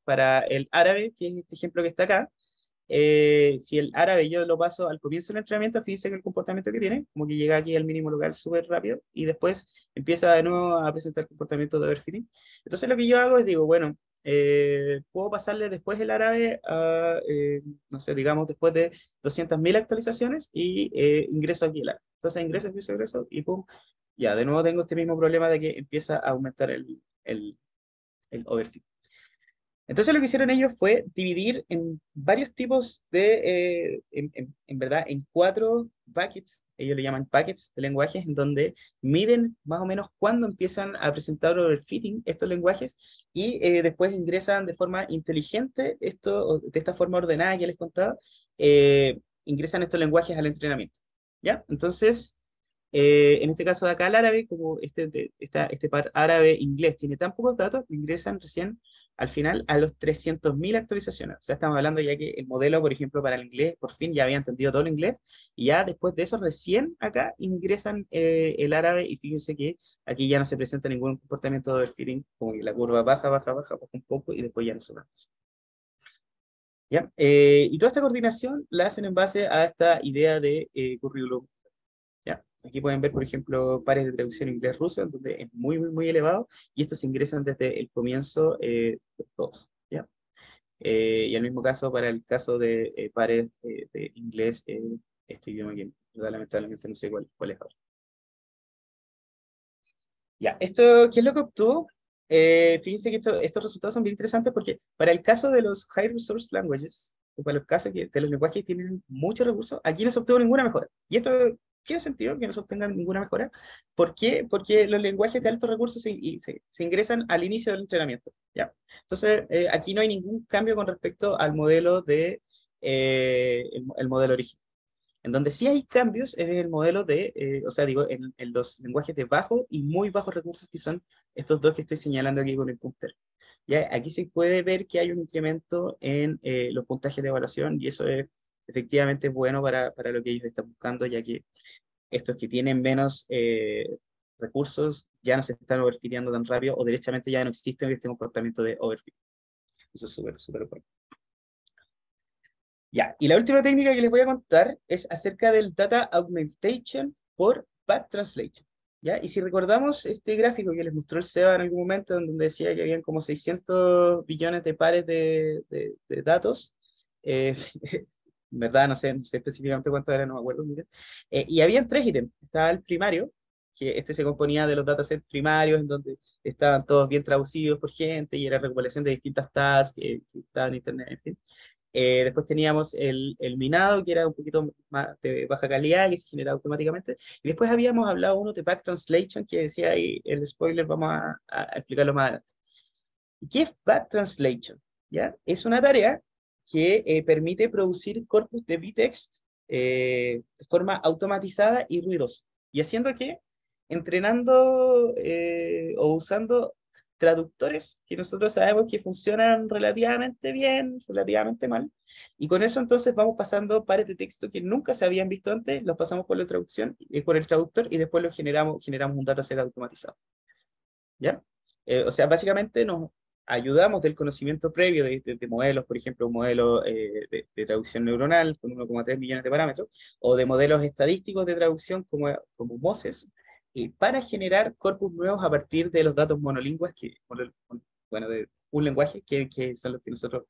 para el árabe, que es este ejemplo que está acá, si el árabe yo lo paso al comienzo del entrenamiento, fíjense que el comportamiento que tiene, como que llega aquí al mínimo lugar súper rápido, y después empieza de nuevo a presentar comportamiento de overfitting. Entonces, lo que yo hago es digo, bueno, puedo pasarle después el árabe a, no sé, digamos, después de 200.000 actualizaciones, y ingreso aquí el árabe. Entonces, ingreso, y pum, ya, de nuevo tengo este mismo problema de que empieza a aumentar el overfit. Entonces lo que hicieron ellos fue dividir en varios tipos en verdad, en 4 buckets. Ellos le llaman buckets de lenguajes, en donde miden más o menos cuándo empiezan a presentar overfitting estos lenguajes, y después ingresan de forma inteligente, de esta forma ordenada que les contaba, ingresan estos lenguajes al entrenamiento. ¿Ya? Entonces, en este caso de acá, el árabe, como este par árabe-inglés tiene tan pocos datos, ingresan recién al final a los 300.000 actualizaciones. O sea, estamos hablando ya que el modelo, por ejemplo, para el inglés, por fin ya había entendido todo el inglés, y ya después de eso recién acá ingresan el árabe, y fíjense que aquí ya no se presenta ningún comportamiento de overfitting, como que la curva baja, baja, baja, baja un poco, y después ya no sube más. ¿Ya? Y toda esta coordinación la hacen en base a esta idea de currículum. ¿Ya? Aquí pueden ver, por ejemplo, pares de traducción inglés-ruso, en donde es muy, muy, muy elevado, y estos se ingresan desde el comienzo todos. ¿Ya? Y al mismo caso para el caso de pares de inglés, este idioma que lamentablemente no sé cuál es ahora. Ya, esto, ¿qué es lo que obtuvo? Fíjense que estos resultados son bien interesantes porque para el caso de los High Resource Languages, o para los casos de los lenguajes que tienen muchos recursos, aquí no se obtuvo ninguna mejora. Y esto tiene sentido que no se obtenga ninguna mejora. ¿Por qué? Porque los lenguajes de altos recursos se ingresan al inicio del entrenamiento. ¿Ya? Entonces, aquí no hay ningún cambio con respecto al modelo el modelo original. En donde sí hay cambios es en el modelo o sea, digo, en los lenguajes de bajo y muy bajos recursos, que son estos dos que estoy señalando aquí con el puntero. Ya, aquí se puede ver que hay un incremento en los puntajes de evaluación, y eso es efectivamente bueno para lo que ellos están buscando, ya que estos que tienen menos recursos ya no se están overfiteando tan rápido, o derechamente ya no existe este comportamiento de overfit. Eso es súper, súper bueno. Ya, y la última técnica que les voy a contar es acerca del Data Augmentation por Back Translation. ¿Ya? Y si recordamos este gráfico que les mostró el Seba en algún momento, en donde decía que habían como 600 billones de pares de datos, en verdad no sé específicamente cuánto era, no me acuerdo, mira. Y habían tres ítems. Estaba el primario, que este se componía de los datasets primarios, en donde estaban todos bien traducidos por gente, y era recopilación de distintas tasks que estaban en internet, en fin. Después teníamos el minado, que era un poquito más de baja calidad, que se generaba automáticamente. Y después habíamos hablado uno de Back Translation, que decía ahí el spoiler, vamos a explicarlo más adelante. ¿Y qué es Back Translation? ¿Ya? Es una tarea que permite producir corpus de bitext de forma automatizada y ruidosa. ¿Y haciendo qué? Entrenando o usando traductores que nosotros sabemos que funcionan relativamente bien, relativamente mal, y con eso entonces vamos pasando pares de texto que nunca se habían visto antes, los pasamos por la traducción, por el traductor, y después los generamos un dataset automatizado. ¿Ya? O sea, básicamente nos ayudamos del conocimiento previo de modelos, por ejemplo, un modelo de traducción neuronal con 1,3 millones de parámetros, o de modelos estadísticos de traducción como Moses, para generar corpus nuevos a partir de los datos monolingües, bueno, de un lenguaje que son los que nosotros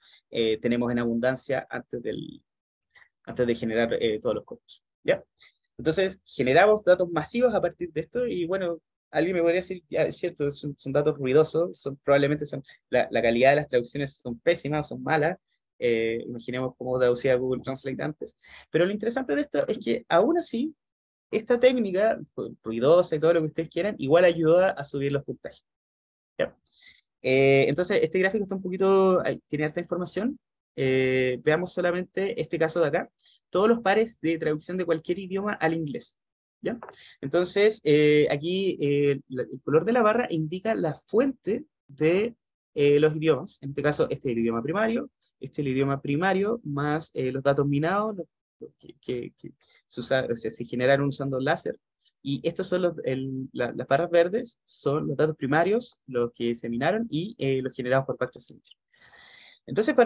tenemos en abundancia antes de generar todos los corpus. ¿Ya? Entonces, generamos datos masivos a partir de esto, y bueno, alguien me podría decir, ya es cierto, son datos ruidosos, probablemente la calidad de las traducciones son pésimas, son malas, imaginemos cómo traducía Google Translate antes, pero lo interesante de esto es que aún así, esta técnica, ruidosa y todo lo que ustedes quieran, igual ayuda a subir los puntajes. ¿Ya? Entonces, este gráfico está un poquito, tiene harta información. Veamos solamente este caso de acá. Todos los pares de traducción de cualquier idioma al inglés. ¿Ya? Entonces, aquí el color de la barra indica la fuente de los idiomas. En este caso, este es el idioma primario. Este es el idioma primario más los datos minados que o sea, se generaron usando láser. Y estos son las barras verdes, son los datos primarios, los que se minaron y los generados por Back Translation. Entonces,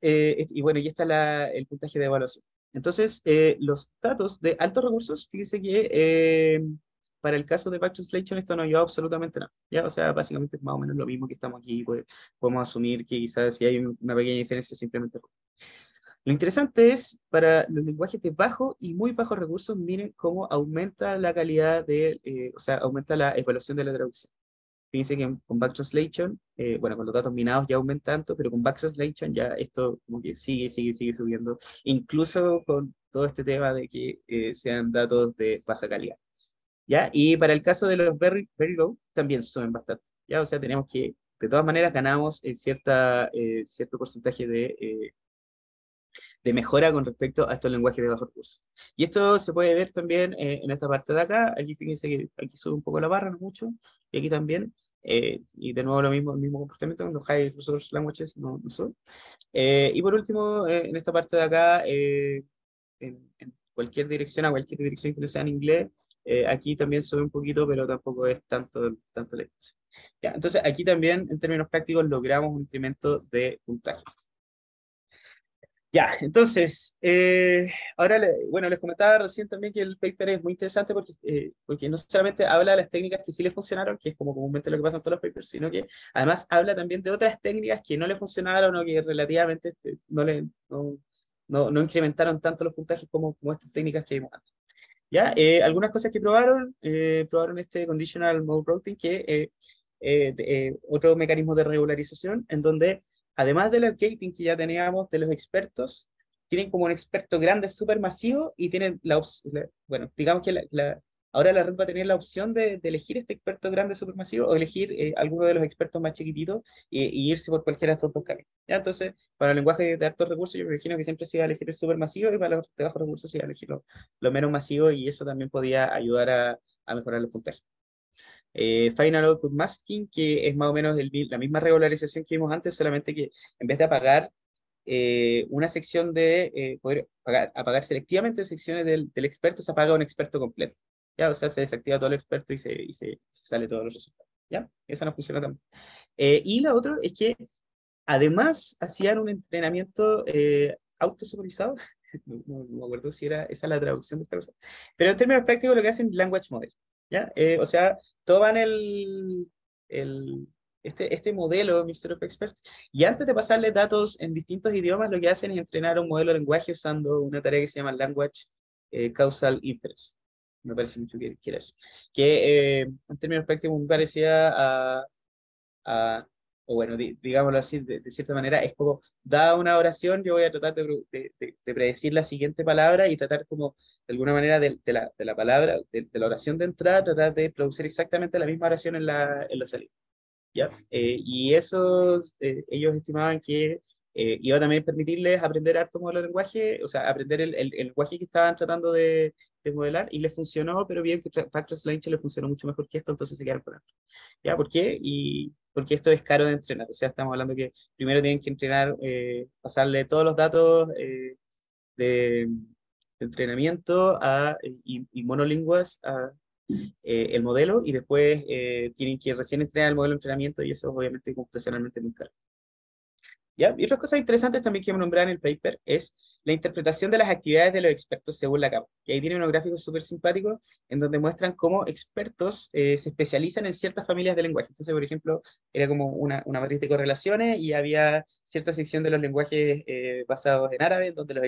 y bueno, y está el puntaje de evaluación. Entonces, los datos de altos recursos, fíjense que para el caso de Back Translation esto no ayuda absolutamente nada. ¿Ya? O sea, básicamente es más o menos lo mismo que estamos aquí, pues podemos asumir que quizás si hay una pequeña diferencia, simplemente. Lo interesante es, para los lenguajes de bajo y muy bajos recursos, miren cómo aumenta la calidad o sea, aumenta la evaluación de la traducción. Fíjense que con Back Translation, bueno, con los datos minados ya aumenta tanto, pero con Back Translation ya esto como que sigue subiendo, incluso con todo este tema de que sean datos de baja calidad. ¿Ya? Y para el caso de los very, very low, también suben bastante. ¿Ya? O sea, tenemos que, de todas maneras, ganamos cierto porcentaje de mejora con respecto a estos lenguajes de bajo recursos. Y esto se puede ver también en esta parte de acá. Aquí fíjense que aquí sube un poco la barra, no mucho, y aquí también. Y de nuevo lo mismo, el mismo comportamiento, los high resource languages no son. Y por último, en esta parte de acá, en cualquier dirección, a cualquier dirección que no sea en inglés, aquí también sube un poquito, pero tampoco es tanto la diferencia. Ya, entonces aquí también, en términos prácticos, logramos un incremento de puntajes. Ya, entonces, ahora, bueno, les comentaba recién también que el paper es muy interesante porque no solamente habla de las técnicas que sí le funcionaron, que es como comúnmente lo que pasa en todos los papers, sino que además habla también de otras técnicas que no le funcionaron o que relativamente no incrementaron tanto los puntajes como estas técnicas que vimos antes. ¿Ya? Algunas cosas que probaron este conditional mode routing, otro mecanismo de regularización, en donde además de los gating que ya teníamos de los expertos, tienen como un experto grande supermasivo y tienen bueno, digamos que ahora la red va a tener la opción de elegir este experto grande supermasivo o elegir alguno de los expertos más chiquititos y irse por cualquiera de estos dos caminos. ¿Ya? Entonces, para el lenguaje de altos recursos, yo me imagino que siempre se iba a elegir el supermasivo y para los de bajos recursos se iba a elegir lo menos masivo y eso también podía ayudar a mejorar los puntajes. Final Output Masking, que es más o menos la misma regularización que vimos antes, solamente que en vez de apagar una sección poder apagar selectivamente secciones del experto, se apaga un experto completo. ¿Ya? O sea, se desactiva todo el experto y se sale todos los resultados. ¿Ya? Esa no funciona también. Y la otra es que además hacían un entrenamiento autosuperizado. No me acuerdo si era esa la traducción de esta cosa. Pero en términos prácticos lo que hacen es Language Model. ¿Ya? O sea, toman el, este modelo Mixture of Experts y antes de pasarle datos en distintos idiomas, lo que hacen es entrenar un modelo de lenguaje usando una tarea que se llama Language Causal Inference. Me parece mucho que era eso. Que en términos prácticos me parecía a, o bueno, digámoslo así, de cierta manera, es como, dada una oración, yo voy a tratar de predecir la siguiente palabra y tratar como, de alguna manera, de la palabra, de la oración de entrada, tratar de producir exactamente la misma oración en la salida. ¿Ya? Y eso, ellos estimaban que iba a también permitirles aprender harto modelo de lenguaje, o sea, aprender el lenguaje que estaban tratando de modelar, y les funcionó, pero bien que Factors Language les funcionó mucho mejor que esto, entonces se quedaron con esto. ¿Ya? ¿Por qué? Porque esto es caro de entrenar, o sea, estamos hablando que primero tienen que entrenar, pasarle todos los datos de, de entrenamiento y monolingües el modelo y después tienen que recién entrenar el modelo de entrenamiento y eso obviamente computacionalmente muy caro. ¿Ya? Y otras cosas interesantes también que nombrar en el paper es la interpretación de las actividades de los expertos según la capa. Y ahí tiene unos gráficos súper simpáticos en donde muestran cómo expertos se especializan en ciertas familias de lenguaje. Entonces, por ejemplo, era como una matriz de correlaciones y había cierta sección de los lenguajes basados en árabe, donde habían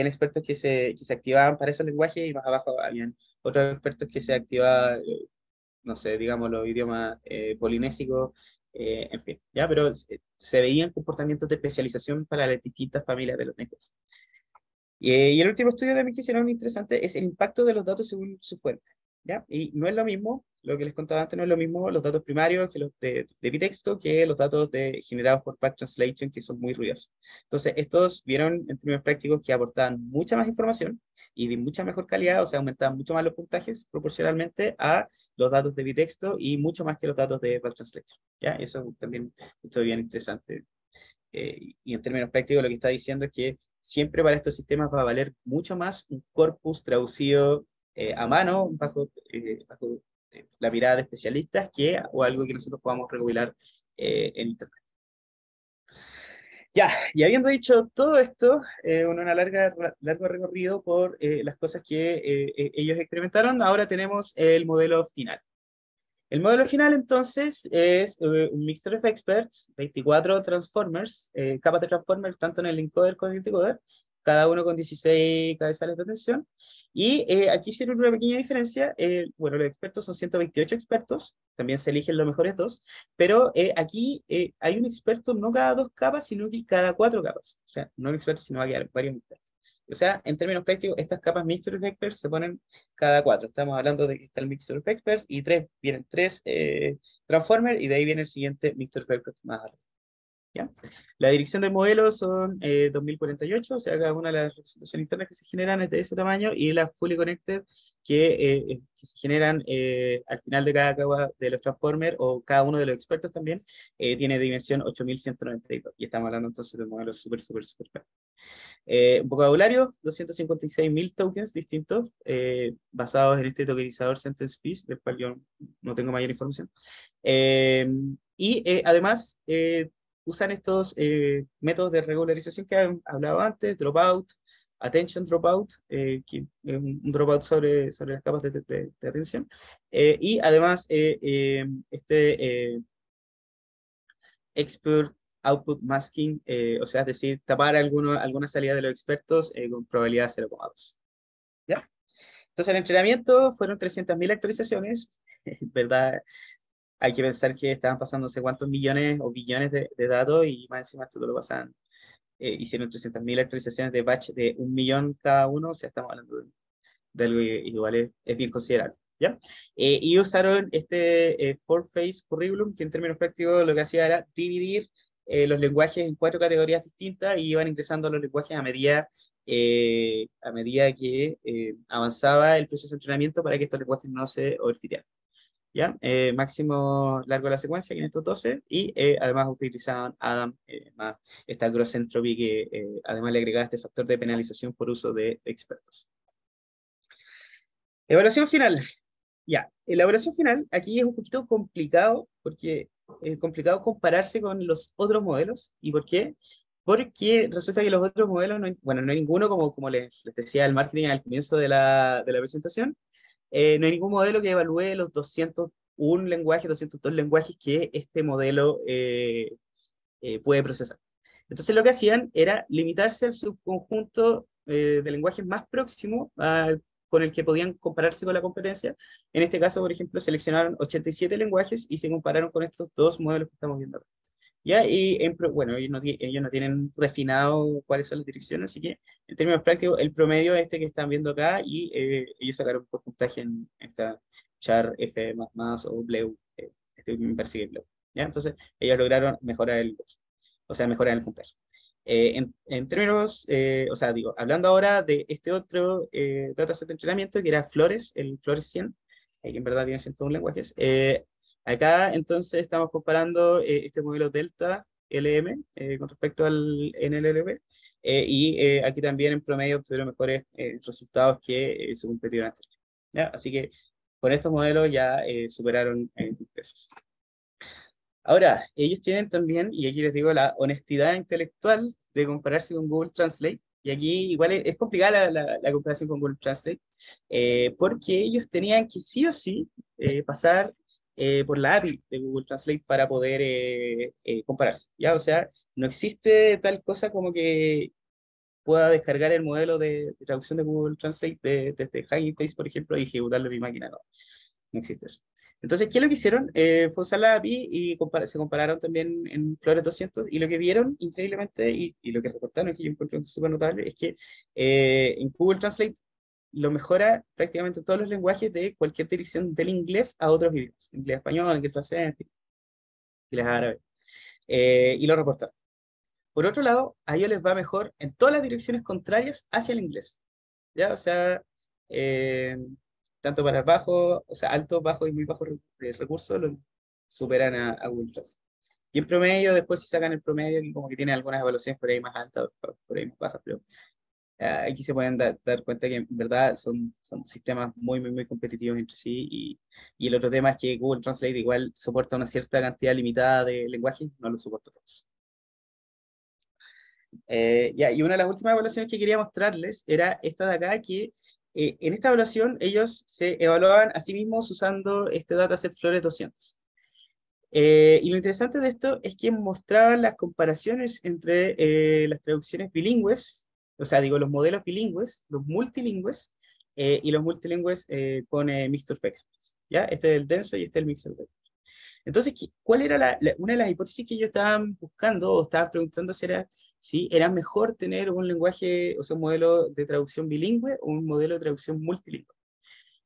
expertos que se activaban para esos lenguajes y más abajo habían otros expertos que se activaban, no sé, digamos, los idiomas polinésicos, en fin, ¿ya? Pero se veían comportamientos de especialización para las distintas familias de los negocios. Y el último estudio también que hicieron interesante es el impacto de los datos según su fuente, ¿ya? Y no es lo mismo, lo que les contaba antes, no es lo mismo los datos primarios que los de bitexto que los datos generados por Back Translation, que son muy ruidosos. Entonces, estos vieron en términos prácticos que aportaban mucha más información y de mucha mejor calidad, o sea, aumentaban mucho más los puntajes proporcionalmente a los datos de bitexto y mucho más que los datos de Back Translation, ¿ya? Eso también estuvo bien interesante. Y en términos prácticos lo que está diciendo es que siempre para estos sistemas va a valer mucho más un corpus traducido a mano bajo la mirada de especialistas o algo que nosotros podamos recopilar en Internet. Ya, y habiendo dicho todo esto, largo recorrido por las cosas que ellos experimentaron, ahora tenemos el modelo final. El modelo final entonces es un Mixture of Experts, 24 transformers, capas de transformers, tanto en el encoder como en el decoder, cada uno con 16 cabezales de atención. Y aquí sirve una pequeña diferencia. Bueno, los expertos son 128 expertos, también se eligen los mejores dos, pero aquí hay un experto no cada dos capas, sino que cada cuatro capas. O sea, no un experto, sino va a quedar varios expertos. O sea, en términos prácticos, estas capas Mixture of Experts se ponen cada cuatro. Estamos hablando de que está el Mixture of Experts y vienen tres Transformers y de ahí viene el siguiente Mixture of Experts más arriba. ¿Ya? La dirección del modelo son 2048, o sea, cada una de las representaciones internas que se generan es de ese tamaño, y las fully connected que se generan al final de cada capa de los transformers, o cada uno de los expertos también, tiene dimensión 8192, y estamos hablando entonces de un modelo súper, súper, súper grande. Vocabulario, 256.000 tokens distintos, basados en este tokenizador Sentence Fish, del cual yo no tengo mayor información. Además, usan estos métodos de regularización que han hablado antes: dropout, attention dropout, que es un dropout sobre las capas de atención, y además expert output masking, o sea, es decir, tapar alguna salida de los expertos con probabilidad 0,2. ¿Ya? Entonces, el entrenamiento fueron 300.000 actualizaciones, ¿verdad? Hay que pensar que estaban pasando no sé cuántos millones o billones de datos, y más encima esto lo pasan, hicieron 300.000 actualizaciones de batch de 1.000.000 cada uno, o sea, estamos hablando de algo igual es bien considerable. ¿Ya? Y usaron este four-phase curriculum, que en términos prácticos lo que hacía era dividir los lenguajes en 4 categorías distintas, y iban ingresando los lenguajes a medida que avanzaba el proceso de entrenamiento, para que estos lenguajes no se overfitearan. ¿Ya? Máximo largo de la secuencia, 512, y además utilizaban Adam, más esta gross entropy que además le agregaba este factor de penalización por uso de expertos. Evaluación final. Ya, la evaluación final aquí es un poquito complicado, porque es complicado compararse con los otros modelos. ¿Y por qué? Porque resulta que los otros modelos, bueno, no hay ninguno, como les decía el marketing al comienzo de la presentación, no hay ningún modelo que evalúe los 201 lenguajes, 202 lenguajes que este modelo puede procesar. Entonces lo que hacían era limitarse al subconjunto de lenguajes más próximo con el que podían compararse con la competencia. En este caso, por ejemplo, seleccionaron 87 lenguajes y se compararon con estos dos modelos que estamos viendo acá. ¿Ya? Bueno, ellos no tienen refinado cuáles son las direcciones, así que en términos prácticos, el promedio es este que están viendo acá, y ellos sacaron por puntaje en esta char F++ o BLEU, me parece que es BLEU. ¿Ya? Entonces, ellos lograron mejorar mejorar el puntaje. En términos, o sea, digo, hablando ahora de este otro dataset de entrenamiento, que era Flores, el Flores 100, que en verdad tiene 101 lenguajes. Acá entonces estamos comparando este modelo Delta LM con respecto al NLLP, aquí también en promedio obtuvieron mejores resultados que su competidor anterior. ¿Ya? Así que con estos modelos ya superaron pesos. Ahora, ellos tienen también, y aquí les digo, la honestidad intelectual de compararse con Google Translate. Y aquí igual es complicada la comparación con Google Translate, porque ellos tenían que sí o sí pasar por la API de Google Translate para poder compararse. ¿Ya? O sea, no existe tal cosa como que pueda descargar el modelo de traducción de Google Translate desde Hugging Face, por ejemplo, y ejecutarlo en mi máquina. No, no existe eso. Entonces, ¿qué es lo que hicieron? Fue usar la API, y se compararon también en Flores 200, y lo que vieron increíblemente, y lo que reportaron, que yo encuentro súper notable, es que en Google Translate lo mejora prácticamente todos los lenguajes de cualquier dirección del inglés a otros idiomas: inglés, español, inglés, francés, en fin, inglés, árabe, y lo reportaron. Por otro lado, a ellos les va mejor en todas las direcciones contrarias hacia el inglés. ¿Ya? O sea, eh, tanto para bajo, o sea, alto, bajo y muy bajo recursos, lo superan a Google Translate. Y en promedio, después si sacan el promedio, que como que tiene algunas evaluaciones por ahí más altas, por ahí más bajas, pero aquí se pueden dar cuenta que en verdad son sistemas muy, muy, muy competitivos entre sí, y el otro tema es que Google Translate igual soporta una cierta cantidad limitada de lenguajes, no lo soporta todos. Y una de las últimas evaluaciones que quería mostrarles era esta de acá, que en esta evaluación ellos se evaluaban a sí mismos usando este dataset Flores 200. Y lo interesante de esto es que mostraban las comparaciones entre las traducciones bilingües, o sea, digo, los modelos bilingües, los multilingües, y los multilingües con Mixed Experts. ¿Ya? Este es el denso y este es el Mixed. Entonces, ¿cuál era una de las hipótesis que ellos estaban buscando o estaban preguntándose era si era mejor tener un lenguaje, o sea, un modelo de traducción bilingüe o un modelo de traducción multilingüe?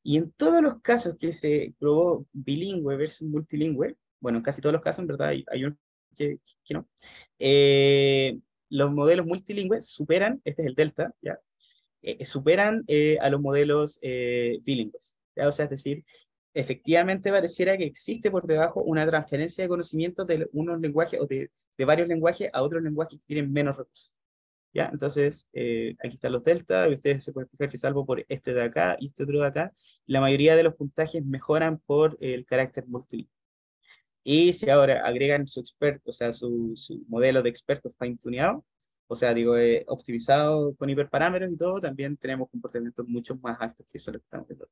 Y en todos los casos que se probó bilingüe versus multilingüe, bueno, en casi todos los casos, en verdad, hay unos que no. Los modelos multilingües superan, este es el delta, ¿ya? Superan a los modelos bilingües, ¿ya? O sea, es decir, efectivamente pareciera que existe por debajo una transferencia de conocimientos de unos lenguajes o de varios lenguajes a otros lenguajes que tienen menos recursos. ¿Ya? Entonces, aquí están los delta, y ustedes se pueden fijar que salvo por este de acá y este otro de acá, la mayoría de los puntajes mejoran por el carácter multilingüe. Y si ahora agregan su experto, o sea, su modelo de expertos fine-tuneado, o sea, digo, optimizado con hiperparámetros y todo, también tenemos comportamientos mucho más altos que eso lo que estamos viendo.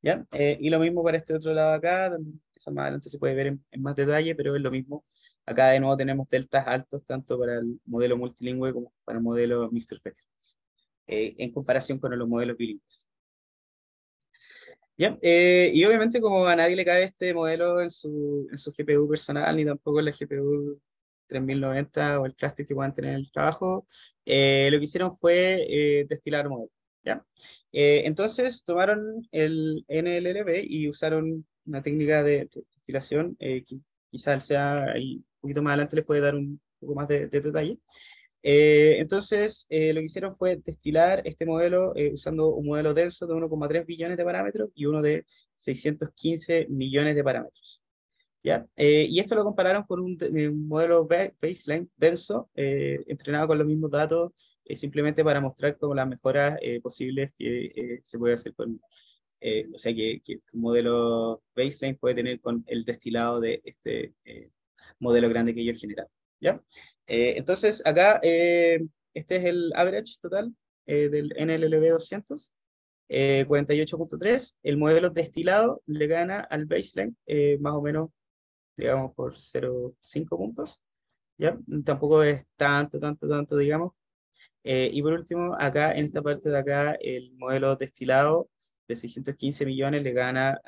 ¿Ya? Y lo mismo para este otro lado acá, eso más adelante se puede ver en más detalle, pero es lo mismo. Acá de nuevo tenemos deltas altos tanto para el modelo multilingüe como para el modelo Mixed Effects, en comparación con los modelos bilingües. ¿Ya? Y obviamente como a nadie le cabe este modelo en su GPU personal, ni tampoco en la GPU 3090 o el cluster que puedan tener en el trabajo, lo que hicieron fue destilar modelos. ¿Ya? Entonces tomaron el NLLB y usaron una técnica de destilación que quizás sea ahí un poquito más adelante les puede dar un poco más de detalle. Entonces, lo que hicieron fue destilar este modelo usando un modelo denso de 1,3 billones de parámetros y uno de 615 millones de parámetros. ¿Ya? Y esto lo compararon con un modelo baseline denso, entrenado con los mismos datos, simplemente para mostrar como las mejoras posibles que se puede hacer con, o sea, que un modelo baseline puede tener con el destilado de este modelo grande que ellos generaron. ¿Ya? Entonces, acá, este es el average total del NLLB 200, 48,3. El modelo destilado le gana al baseline más o menos, digamos, por 0,5 puntos. ¿Ya? Tampoco es tanto, digamos. Y por último, acá, en esta parte de acá, el modelo destilado de 615 millones le gana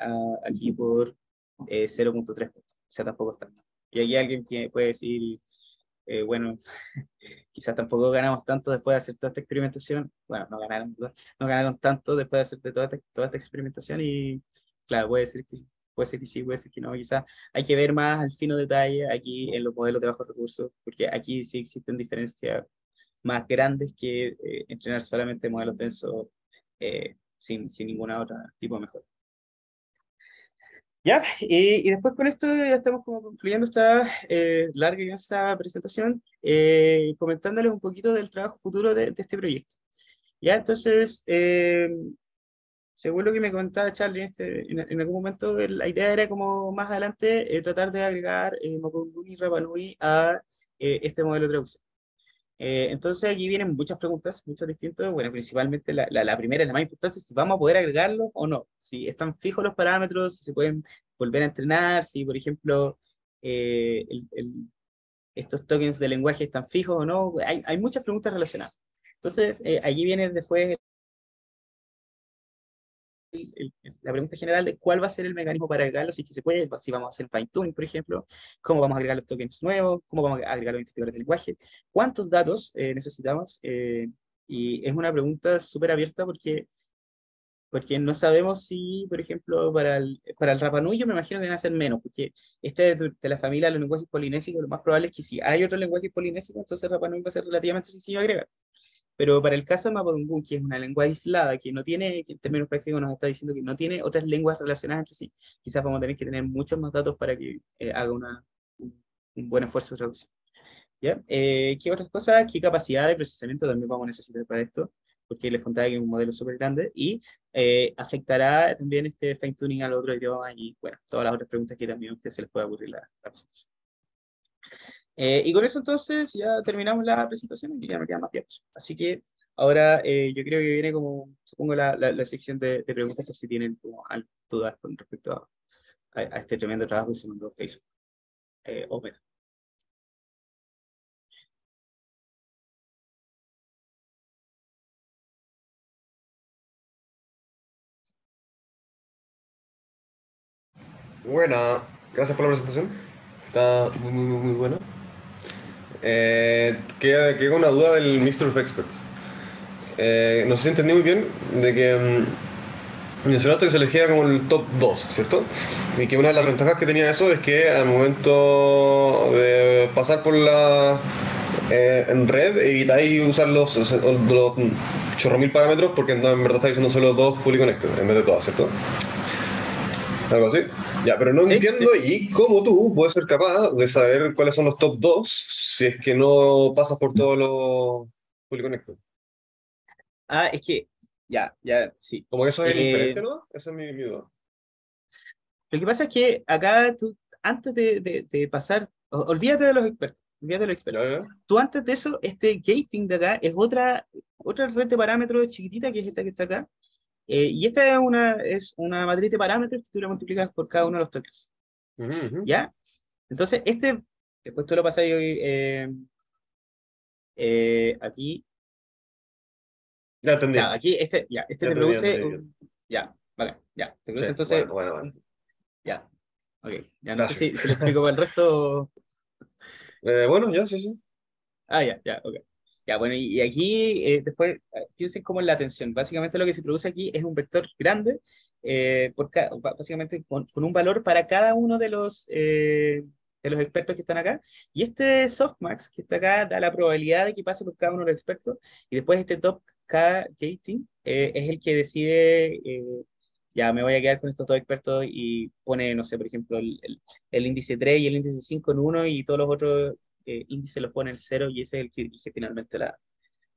aquí por 0,3 puntos. O sea, tampoco es tanto. Y aquí alguien que puede decir, bueno, quizás tampoco ganamos tanto después de hacer toda esta experimentación. Bueno, no ganaron, ¿verdad? No ganaron tanto después de hacer toda esta experimentación y, claro, puede ser que sí, puede ser que sí, puede ser que no. Quizás hay que ver más al fino detalle aquí en los modelos de bajos recursos, porque aquí sí existen diferencias más grandes que entrenar solamente modelos densos sin ninguna otra tipo de mejora. Ya, y después con esto ya estamos como concluyendo esta larga y densa presentación, comentándoles un poquito del trabajo futuro de este proyecto. Ya, entonces, según lo que me comentaba Charlie en algún momento, la idea era como más adelante tratar de agregar Mapudungun y Rapa Nui a este modelo de traducción. Entonces aquí vienen muchas preguntas, muchas distintas. Bueno, principalmente la primera, la más importante, si vamos a poder agregarlo o no. Si están fijos los parámetros, si se pueden volver a entrenar, si por ejemplo eh, el- el- estos tokens de lenguaje están fijos o no. Hay muchas preguntas relacionadas. Entonces allí viene después la pregunta general de cuál va a ser el mecanismo para agregarlo, si es que se puede, si vamos a hacer fine tuning, por ejemplo, cómo vamos a agregar los tokens nuevos, cómo vamos a agregar los identificadores de lenguaje, cuántos datos necesitamos. Y es una pregunta súper abierta porque no sabemos si, por ejemplo, para el Rapa Nui yo me imagino que van a ser menos, porque este es de la familia de los lenguajes polinésicos, lo más probable es que si hay otros lenguajes polinésicos, entonces Rapa Nui va a ser relativamente sencillo de agregar. Pero para el caso de Mapudungun, que es una lengua aislada, que no tiene, que en términos prácticos nos está diciendo que no tiene otras lenguas relacionadas entre sí, quizás vamos a tener que tener muchos más datos para que haga un buen esfuerzo de traducción. ¿Ya? ¿Qué otras cosas? ¿Qué capacidad de procesamiento también vamos a necesitar para esto? Porque les contaba que es un modelo súper grande y afectará también este fine tuning al otro idioma y, bueno, todas las otras preguntas que también a ustedes se les puede ocurrir la presentación. Y con eso entonces ya terminamos la presentación y ya me quedan más tiempo. Así que ahora yo creo que viene como, supongo, la sección de preguntas por si tienen como dudas con respecto a este tremendo trabajo que se mandó Facebook. O Meta. Buena, gracias por la presentación. Está muy buena. Queda con una duda del Mixture of Experts. No sé si entendí muy bien de que Mencionaste que se elegía como el top 2, ¿cierto? Y que una de las ventajas que tenía eso es que al momento de pasar por la en red evitáis usar los chorro mil parámetros porque no, en verdad estáis usando solo dos fully connected en vez de todas, ¿cierto? Algo así. Ya, pero no Sí, entiendo sí. y cómo tú puedes ser capaz de saber cuáles son los top 2 si es que no pasas por todos los fully connected. Ah, es que, ya, sí. Como que eso es la inferencia, Eh, ¿no? Esa es mi duda. lo que pasa es que acá tú, antes de pasar, olvídate de los expertos, olvídate de los ¿Ya, expertos. ya? Tú antes de eso, este gating de acá es otra red de parámetros chiquitita que es esta que está acá. Y esta es una matriz de parámetros que tú la multiplicas por cada uno de los tokens. Ujú, ujú. ¿Ya? Entonces, después tú lo pasas aquí. Ya entendí. Claro, aquí este Ya te entendí, ya produce entendí. ya, vale, ya. Te Sí, produce entonces, bueno, bueno, bueno. ya, ok. Ya no sé Gracias. si lo explico para el resto. Bueno, ya, sí, sí. Ya, ok. Ya, bueno, y aquí después piensen como en la tensión. Básicamente lo que se produce aquí es un vector grande, básicamente con un valor para cada uno de los expertos que están acá. Y este softmax que está acá da la probabilidad de que pase por cada uno de los expertos. Y después este top K gating es el que decide, ya me voy a quedar con estos dos expertos y pone, no sé, por ejemplo, el índice 3 y el índice 5 en uno y todos los otros índice lo pone en cero y ese es el que dirige finalmente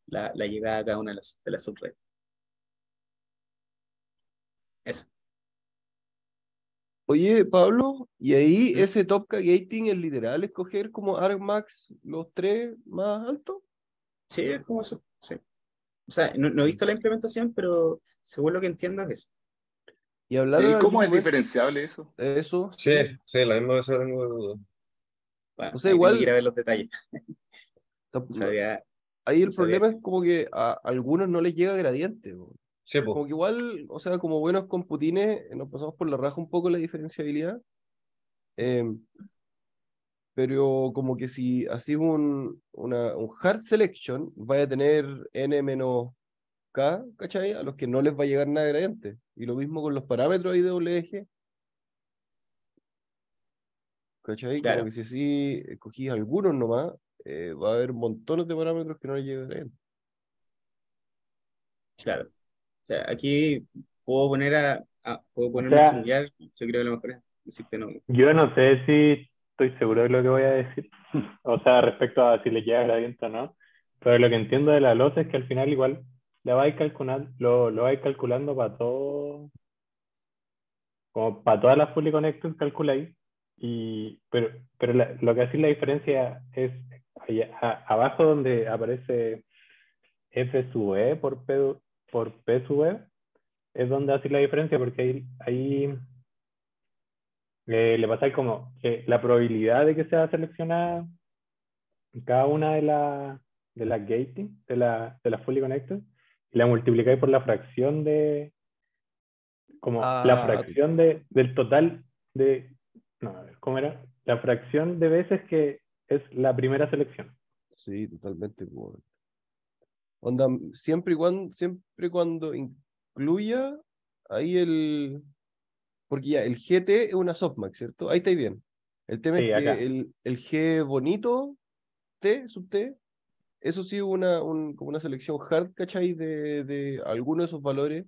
la llegada a cada una de las subredes. Eso. Oye, Pablo, y ahí ¿Mm? ese Topka Gating es literal escoger como argmax los tres más altos. Sí, es como eso. Sí. O sea, no he visto la implementación, pero según lo que entiendo es eso. Y hablaron ¿Y en cómo algún es momento diferenciable eso? de eso, Sí, sí. sí, la misma vez la tengo de duda. Bueno, O sea, ahí tengo que ir a igual, ver los detalles. No no, sabía, ahí no el sabía problema decir. es como que a algunos no les llega gradiente, po. Sí, pues. Como que igual, o sea, como buenos computines, nos pasamos por la raja un poco la diferenciabilidad. em, pero como que si así un hard selection, vaya a tener n menos k, ¿cachai? A los que no les va a llegar nada de gradiente. Y lo mismo con los parámetros ahí de doble eje, ¿cachai? Como Claro, que si así escogís algunos nomás, va a haber montones de parámetros que no les llega gradiente. claro. O sea, aquí puedo O ponerme a sea, chunguear. Yo creo que lo mejor es decirte no. yo No sé. no sé si estoy seguro de lo que voy a decir, o sea, respecto a si le llega gradiente o no, pero lo que entiendo de la losa es que al final igual la vais calculando, lo vais calculando para todo, como para todas las fully connected calculáis, pero lo que hace la diferencia es abajo donde aparece F sub E por P sub E, es donde hace la diferencia porque ahí le pasáis como que la probabilidad de que sea seleccionada cada una de las gating, de las fully connected, y la multiplicáis por la fracción como la Ah, fracción del total de, no, a ver, ¿cómo era? La fracción de veces que es la primera selección. sí, totalmente. Po. Onda, siempre cuando incluya ahí porque ya, el GT es una softmax, ¿cierto? Ahí está bien. El tema es Sí, que acá. el G bonito, T, sub T, eso sí, como una selección hard, ¿cachai? De alguno de esos valores.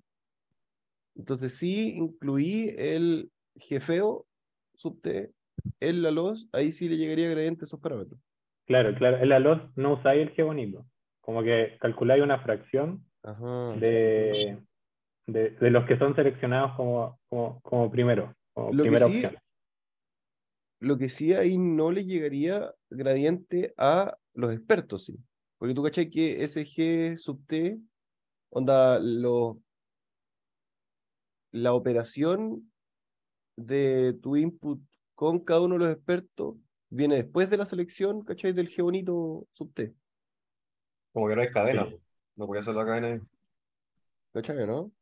Entonces sí incluí el G feo, sub T, el la los, ahí sí le llegaría gradiente a esos parámetros. Claro, claro. En la LOS no usáis el G bonito. Como que calculáis una fracción Ajá, sí. de, de los que son seleccionados como primero, como Lo que primera sí, opción. lo que sí ahí no le llegaría gradiente a los expertos, sí. Porque tú cachai que ese G sub T, onda, la operación de tu input con cada uno de los expertos viene después de la selección, ¿cachai? Del G bonito sub T, Como que no hay cadena. Sí, No podía hacer la cadena ahí. ¿cachai, no?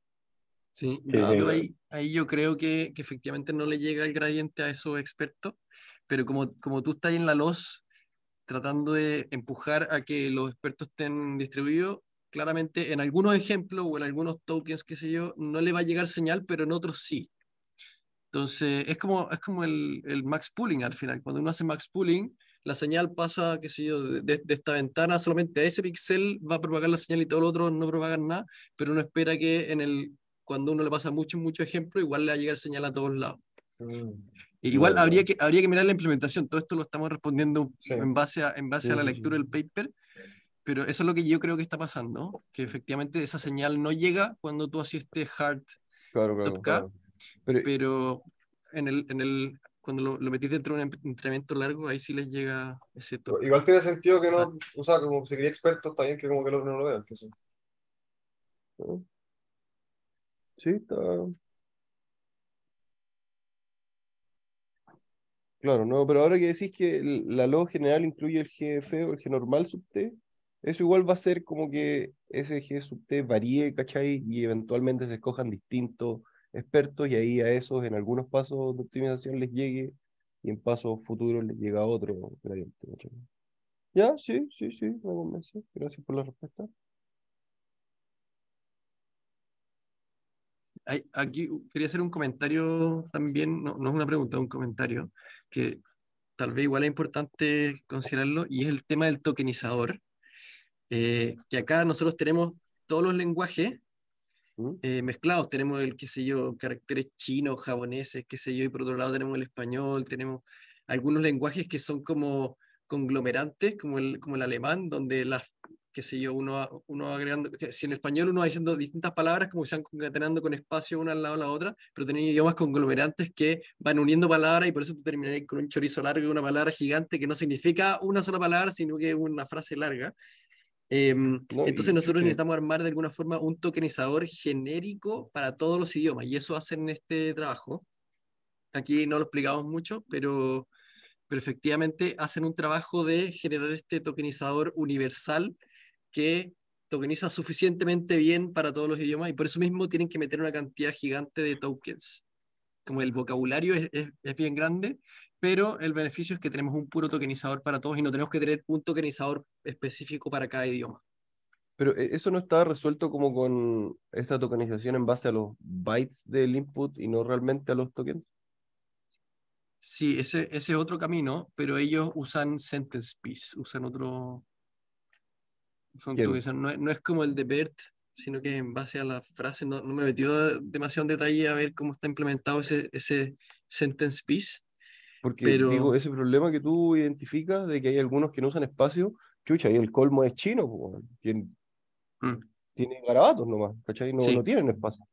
Sí, sí, yo sí. ahí yo creo que efectivamente no le llega el gradiente a esos expertos, pero como tú estás en la LOS tratando de empujar a que los expertos estén distribuidos, claramente en algunos ejemplos o en algunos tokens, qué sé yo, no le va a llegar señal, pero en otros sí. Entonces, es como el max pooling al final. Cuando uno hace max pooling, la señal pasa, qué sé yo, de esta ventana solamente a ese píxel va a propagar la señal y todo lo otro no propagan nada, pero uno espera que cuando uno le pasa mucho ejemplo, igual le va a llegar señal a todos lados. Igual Bueno, habría que mirar la implementación. Todo esto lo estamos respondiendo sí. en base Sí, a la sí, lectura sí. del paper, pero eso es lo que yo creo que está pasando, que efectivamente esa señal no llega cuando tú haces este hard Claro, top claro. K, Pero pero cuando lo metís dentro de un entrenamiento largo, ahí sí les llega ese top K. Igual tiene sentido que Hard. no, o sea, como si quería experto, está bien que como que el otro no lo vean. Que sí. ¿no? Sí, está. Claro, no, pero ahora que decís que la log general incluye el GF o el G normal sub T, eso igual va a ser como que ese G sub T varíe, ¿cachai? Y eventualmente se escojan distintos expertos y ahí a esos en algunos pasos de optimización les llegue y en pasos futuros les llega otro gradiente, ¿cachai? Ya, sí, sí, sí, me convence. Gracias por la respuesta. Aquí quería hacer un comentario también, no es una pregunta, un comentario, que tal vez igual es importante considerarlo, y es el tema del tokenizador, que acá nosotros tenemos todos los lenguajes ¿Mm? mezclados, tenemos el, qué sé yo, caracteres chinos, japoneses, qué sé yo, y por otro lado tenemos el español, tenemos algunos lenguajes que son como conglomerantes, como el alemán, donde las, qué sé yo, uno va agregando, que si en español uno va diciendo distintas palabras como que se van concatenando con espacio una al lado de la otra, pero tenemos idiomas conglomerantes que van uniendo palabras y por eso tú terminas con un chorizo largo y una palabra gigante que no significa una sola palabra, sino que es una frase larga. No, Entonces nosotros chuche, necesitamos armar de alguna forma un tokenizador genérico para todos los idiomas y eso hacen en este trabajo. Aquí no lo explicamos mucho, pero efectivamente hacen un trabajo de generar este tokenizador universal que tokeniza suficientemente bien para todos los idiomas y por eso mismo tienen que meter una cantidad gigante de tokens. Como el vocabulario es bien grande, pero el beneficio es que tenemos un puro tokenizador para todos y no tenemos que tener un tokenizador específico para cada idioma. pero eso no está resuelto como con esta tokenización en base a los bytes del input y no realmente a los tokens. Sí, ese es otro camino, pero ellos usan sentence piece, usan ¿Quién? tokenizador. No es como el de BERT, sino que en base a la frase, no me metió demasiado en detalle a ver cómo está implementado ese sentence piece, Porque digo, pero ese problema que tú identificas de que hay algunos que no usan espacio, chucha, y el colmo es chino, po, weón. mm, Tiene garabatos nomás, ¿cachai? No, no sí. tienen espacio.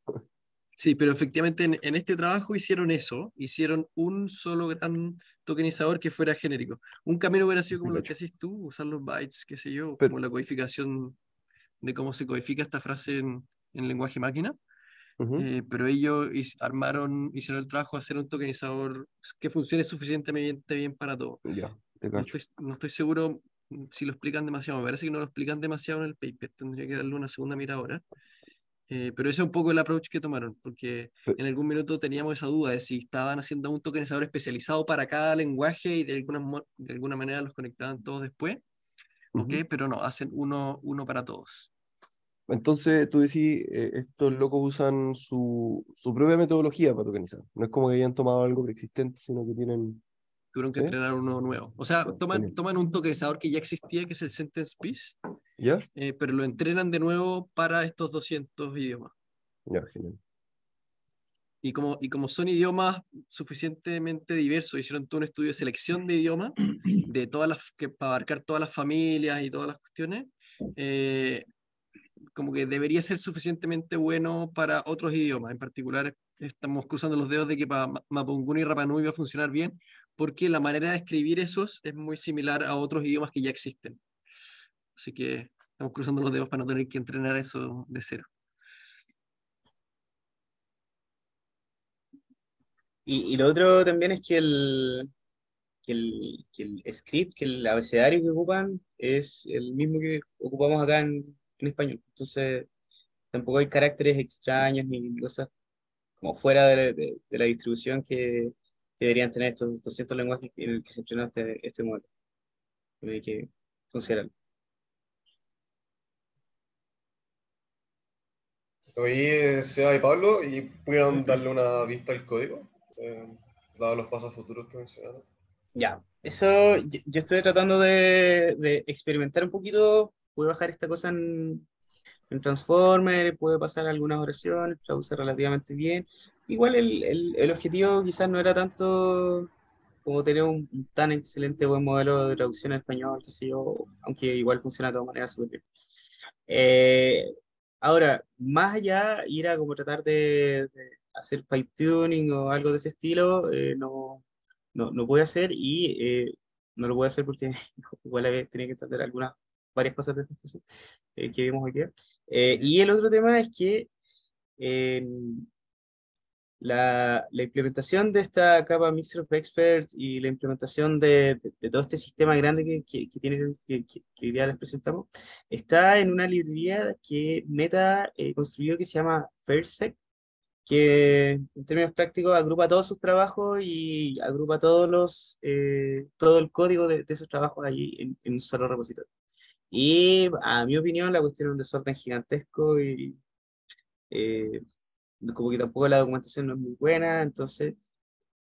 Sí, pero efectivamente en este trabajo hicieron eso, hicieron un solo gran tokenizador que fuera genérico. Un camino hubiera sido Te como lo que cacho. haces tú, usar los bytes, qué sé yo, Pero, como la codificación de cómo se codifica esta frase en lenguaje máquina, ujú, pero ellos hicieron el trabajo de hacer un tokenizador que funcione suficientemente bien para todo. ya, te No cacho. estoy, no estoy seguro si lo explican demasiado, me parece que no lo explican demasiado en el paper, tendría que darle una segunda mira ahora. Pero ese es un poco el approach que tomaron, porque Pe- en algún minuto teníamos esa duda de si estaban haciendo un tokenizador especializado para cada lenguaje y de alguna manera los conectaban todos después, ¿ok? ujú. Pero no, hacen uno para todos. Entonces, tú decís, estos locos usan su propia metodología para tokenizar. No es como que hayan tomado algo preexistente, sino que tienen... Tuvieron que ¿Sí? entrenar uno nuevo. O sea, Ya, toman, genial. toman un tokenizador que ya existía, que es el Sentence Piece, ¿Ya? pero lo entrenan de nuevo para estos 200 idiomas. Ya, genial. Y como son idiomas suficientemente diversos, hicieron todo un estudio de selección de idiomas, para abarcar todas las familias y todas las cuestiones, eh, como que debería ser suficientemente bueno para otros idiomas. En particular, estamos cruzando los dedos de que para Mapudungun y Rapa Nui va a funcionar bien, porque la manera de escribir esos es muy similar a otros idiomas que ya existen. Así que estamos cruzando los dedos para no tener que entrenar eso de cero. Y lo otro también es que el script, que el abecedario que ocupan es el mismo que ocupamos acá en español. Entonces, tampoco hay caracteres extraños ni cosas como fuera de la distribución que deberían tener estos 200 lenguajes en el que se entrenó este modelo. Hay que considerarlo. Oye, Seba y Pablo, ¿y pudieron darle una vista al código? Dado los pasos futuros que mencionaron. Ya, eso yo estoy tratando de experimentar un poquito. Puedo bajar esta cosa en Transformer, puede pasar algunas oraciones, traduce relativamente bien. Igual el objetivo quizás no era tanto como tener un tan excelente buen modelo de traducción en español, qué sé yo, aunque igual funciona de todas maneras súper bien. Eh, Ahora, más allá, ir a como tratar de hacer fine tuning o algo de ese estilo, no puedo hacer y no lo voy a hacer porque igual tenía que entender varias cosas de estas cosas que vimos hoy día. Y el otro tema es que eh, la implementación de esta capa Mixer of Experts y la implementación de todo este sistema grande que hoy día les presentamos está en una librería que Meta construyó que se llama FairSec, que en términos prácticos agrupa todos sus trabajos y agrupa todo el código de esos trabajos allí en un solo repositorio. Y a mi opinión, la cuestión es un desorden gigantesco y eh, como que tampoco la documentación no es muy buena, entonces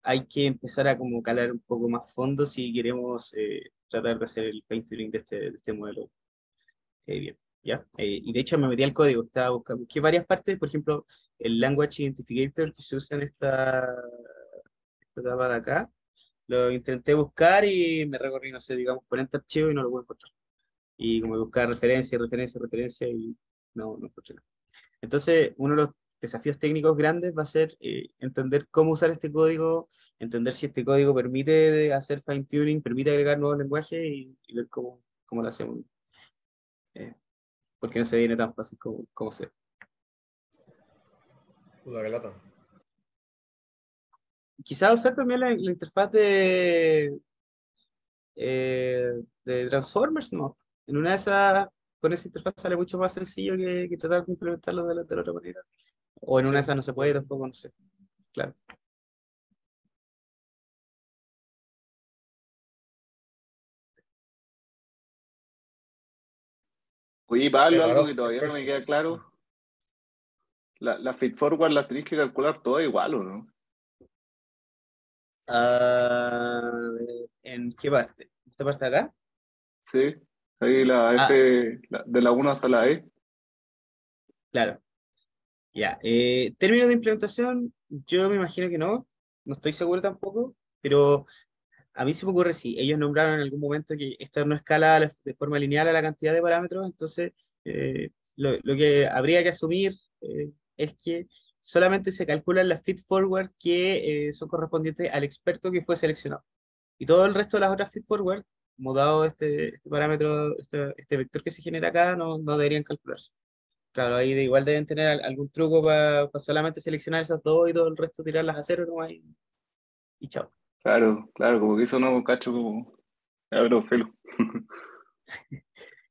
hay que empezar a como calar un poco más fondo si queremos tratar de hacer el fine tuning de este modelo. Bien, ¿ya? Y de hecho me metí al código, estaba buscando, busqué varias partes, por ejemplo, el language identificator que se usa en esta etapa de acá, lo intenté buscar y me recorrí, no sé, digamos, 40 archivos y no lo pude encontrar. Y como buscar referencia, referencia, referencia y no encontré nada. Entonces, uno de los desafíos técnicos grandes va a ser entender cómo usar este código, entender si este código permite hacer fine-tuning, permite agregar nuevos lenguajes y ver cómo lo hacemos. Eh, Porque no se viene tan fácil como se. Puta que lata. Quizás usar también la interfaz de Transformers, ¿no? En una de esas, con esa interfaz sale mucho más sencillo que tratar de implementarlo de la otra manera. O en una de Sí, esas no se puede tampoco, no sé. Claro. Oye, Pablo, Era algo que rough at todavía no me first. queda claro, la feed forward la tenéis que calcular toda igual, ¿o no? Ah, ¿en qué parte? ¿Esta parte de acá? Sí, ahí la Ah, F, de la 1 hasta la E. claro. Ya. Términos de implementación, yo me imagino que no estoy seguro tampoco, pero a mí se me ocurre si ellos nombraron en algún momento que esta no escala de forma lineal a la cantidad de parámetros, entonces lo que habría que asumir es que solamente se calculan las feed forward que son correspondientes al experto que fue seleccionado. Y todo el resto de las otras feed forward, como dado este parámetro, este vector que se genera acá, no deberían calcularse. Claro, ahí igual deben tener algún truco para solamente seleccionar esas dos y todo el resto tirarlas a cero nomás y chao. Claro, claro, como que eso no cacho como. Ya, pero felo.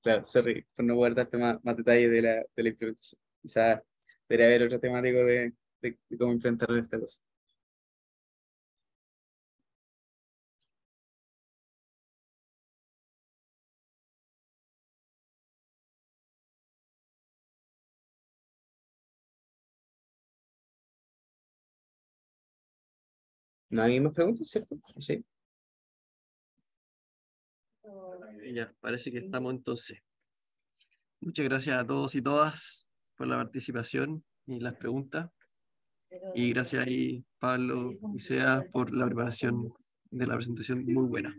Claro, sorry por no poder darte más detalles de la implementación. Quizás debería haber otro temático de cómo implementar esta cosa. ¿No hay más preguntas, cierto? Sí. Ya, parece que estamos entonces. Muchas gracias a todos y todas por la participación y las preguntas. Y gracias ahí, Pablo y Sea, por la preparación de la presentación muy buena.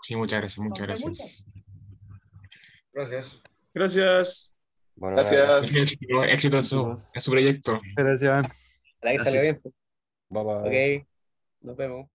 Sí, muchas gracias, muchas gracias. Gracias. Gracias. Bueno, Gracias. Éxito chicos. en su proyecto. Gracias. Para que salga Gracias. bien. Bye bye. Ok, nos vemos.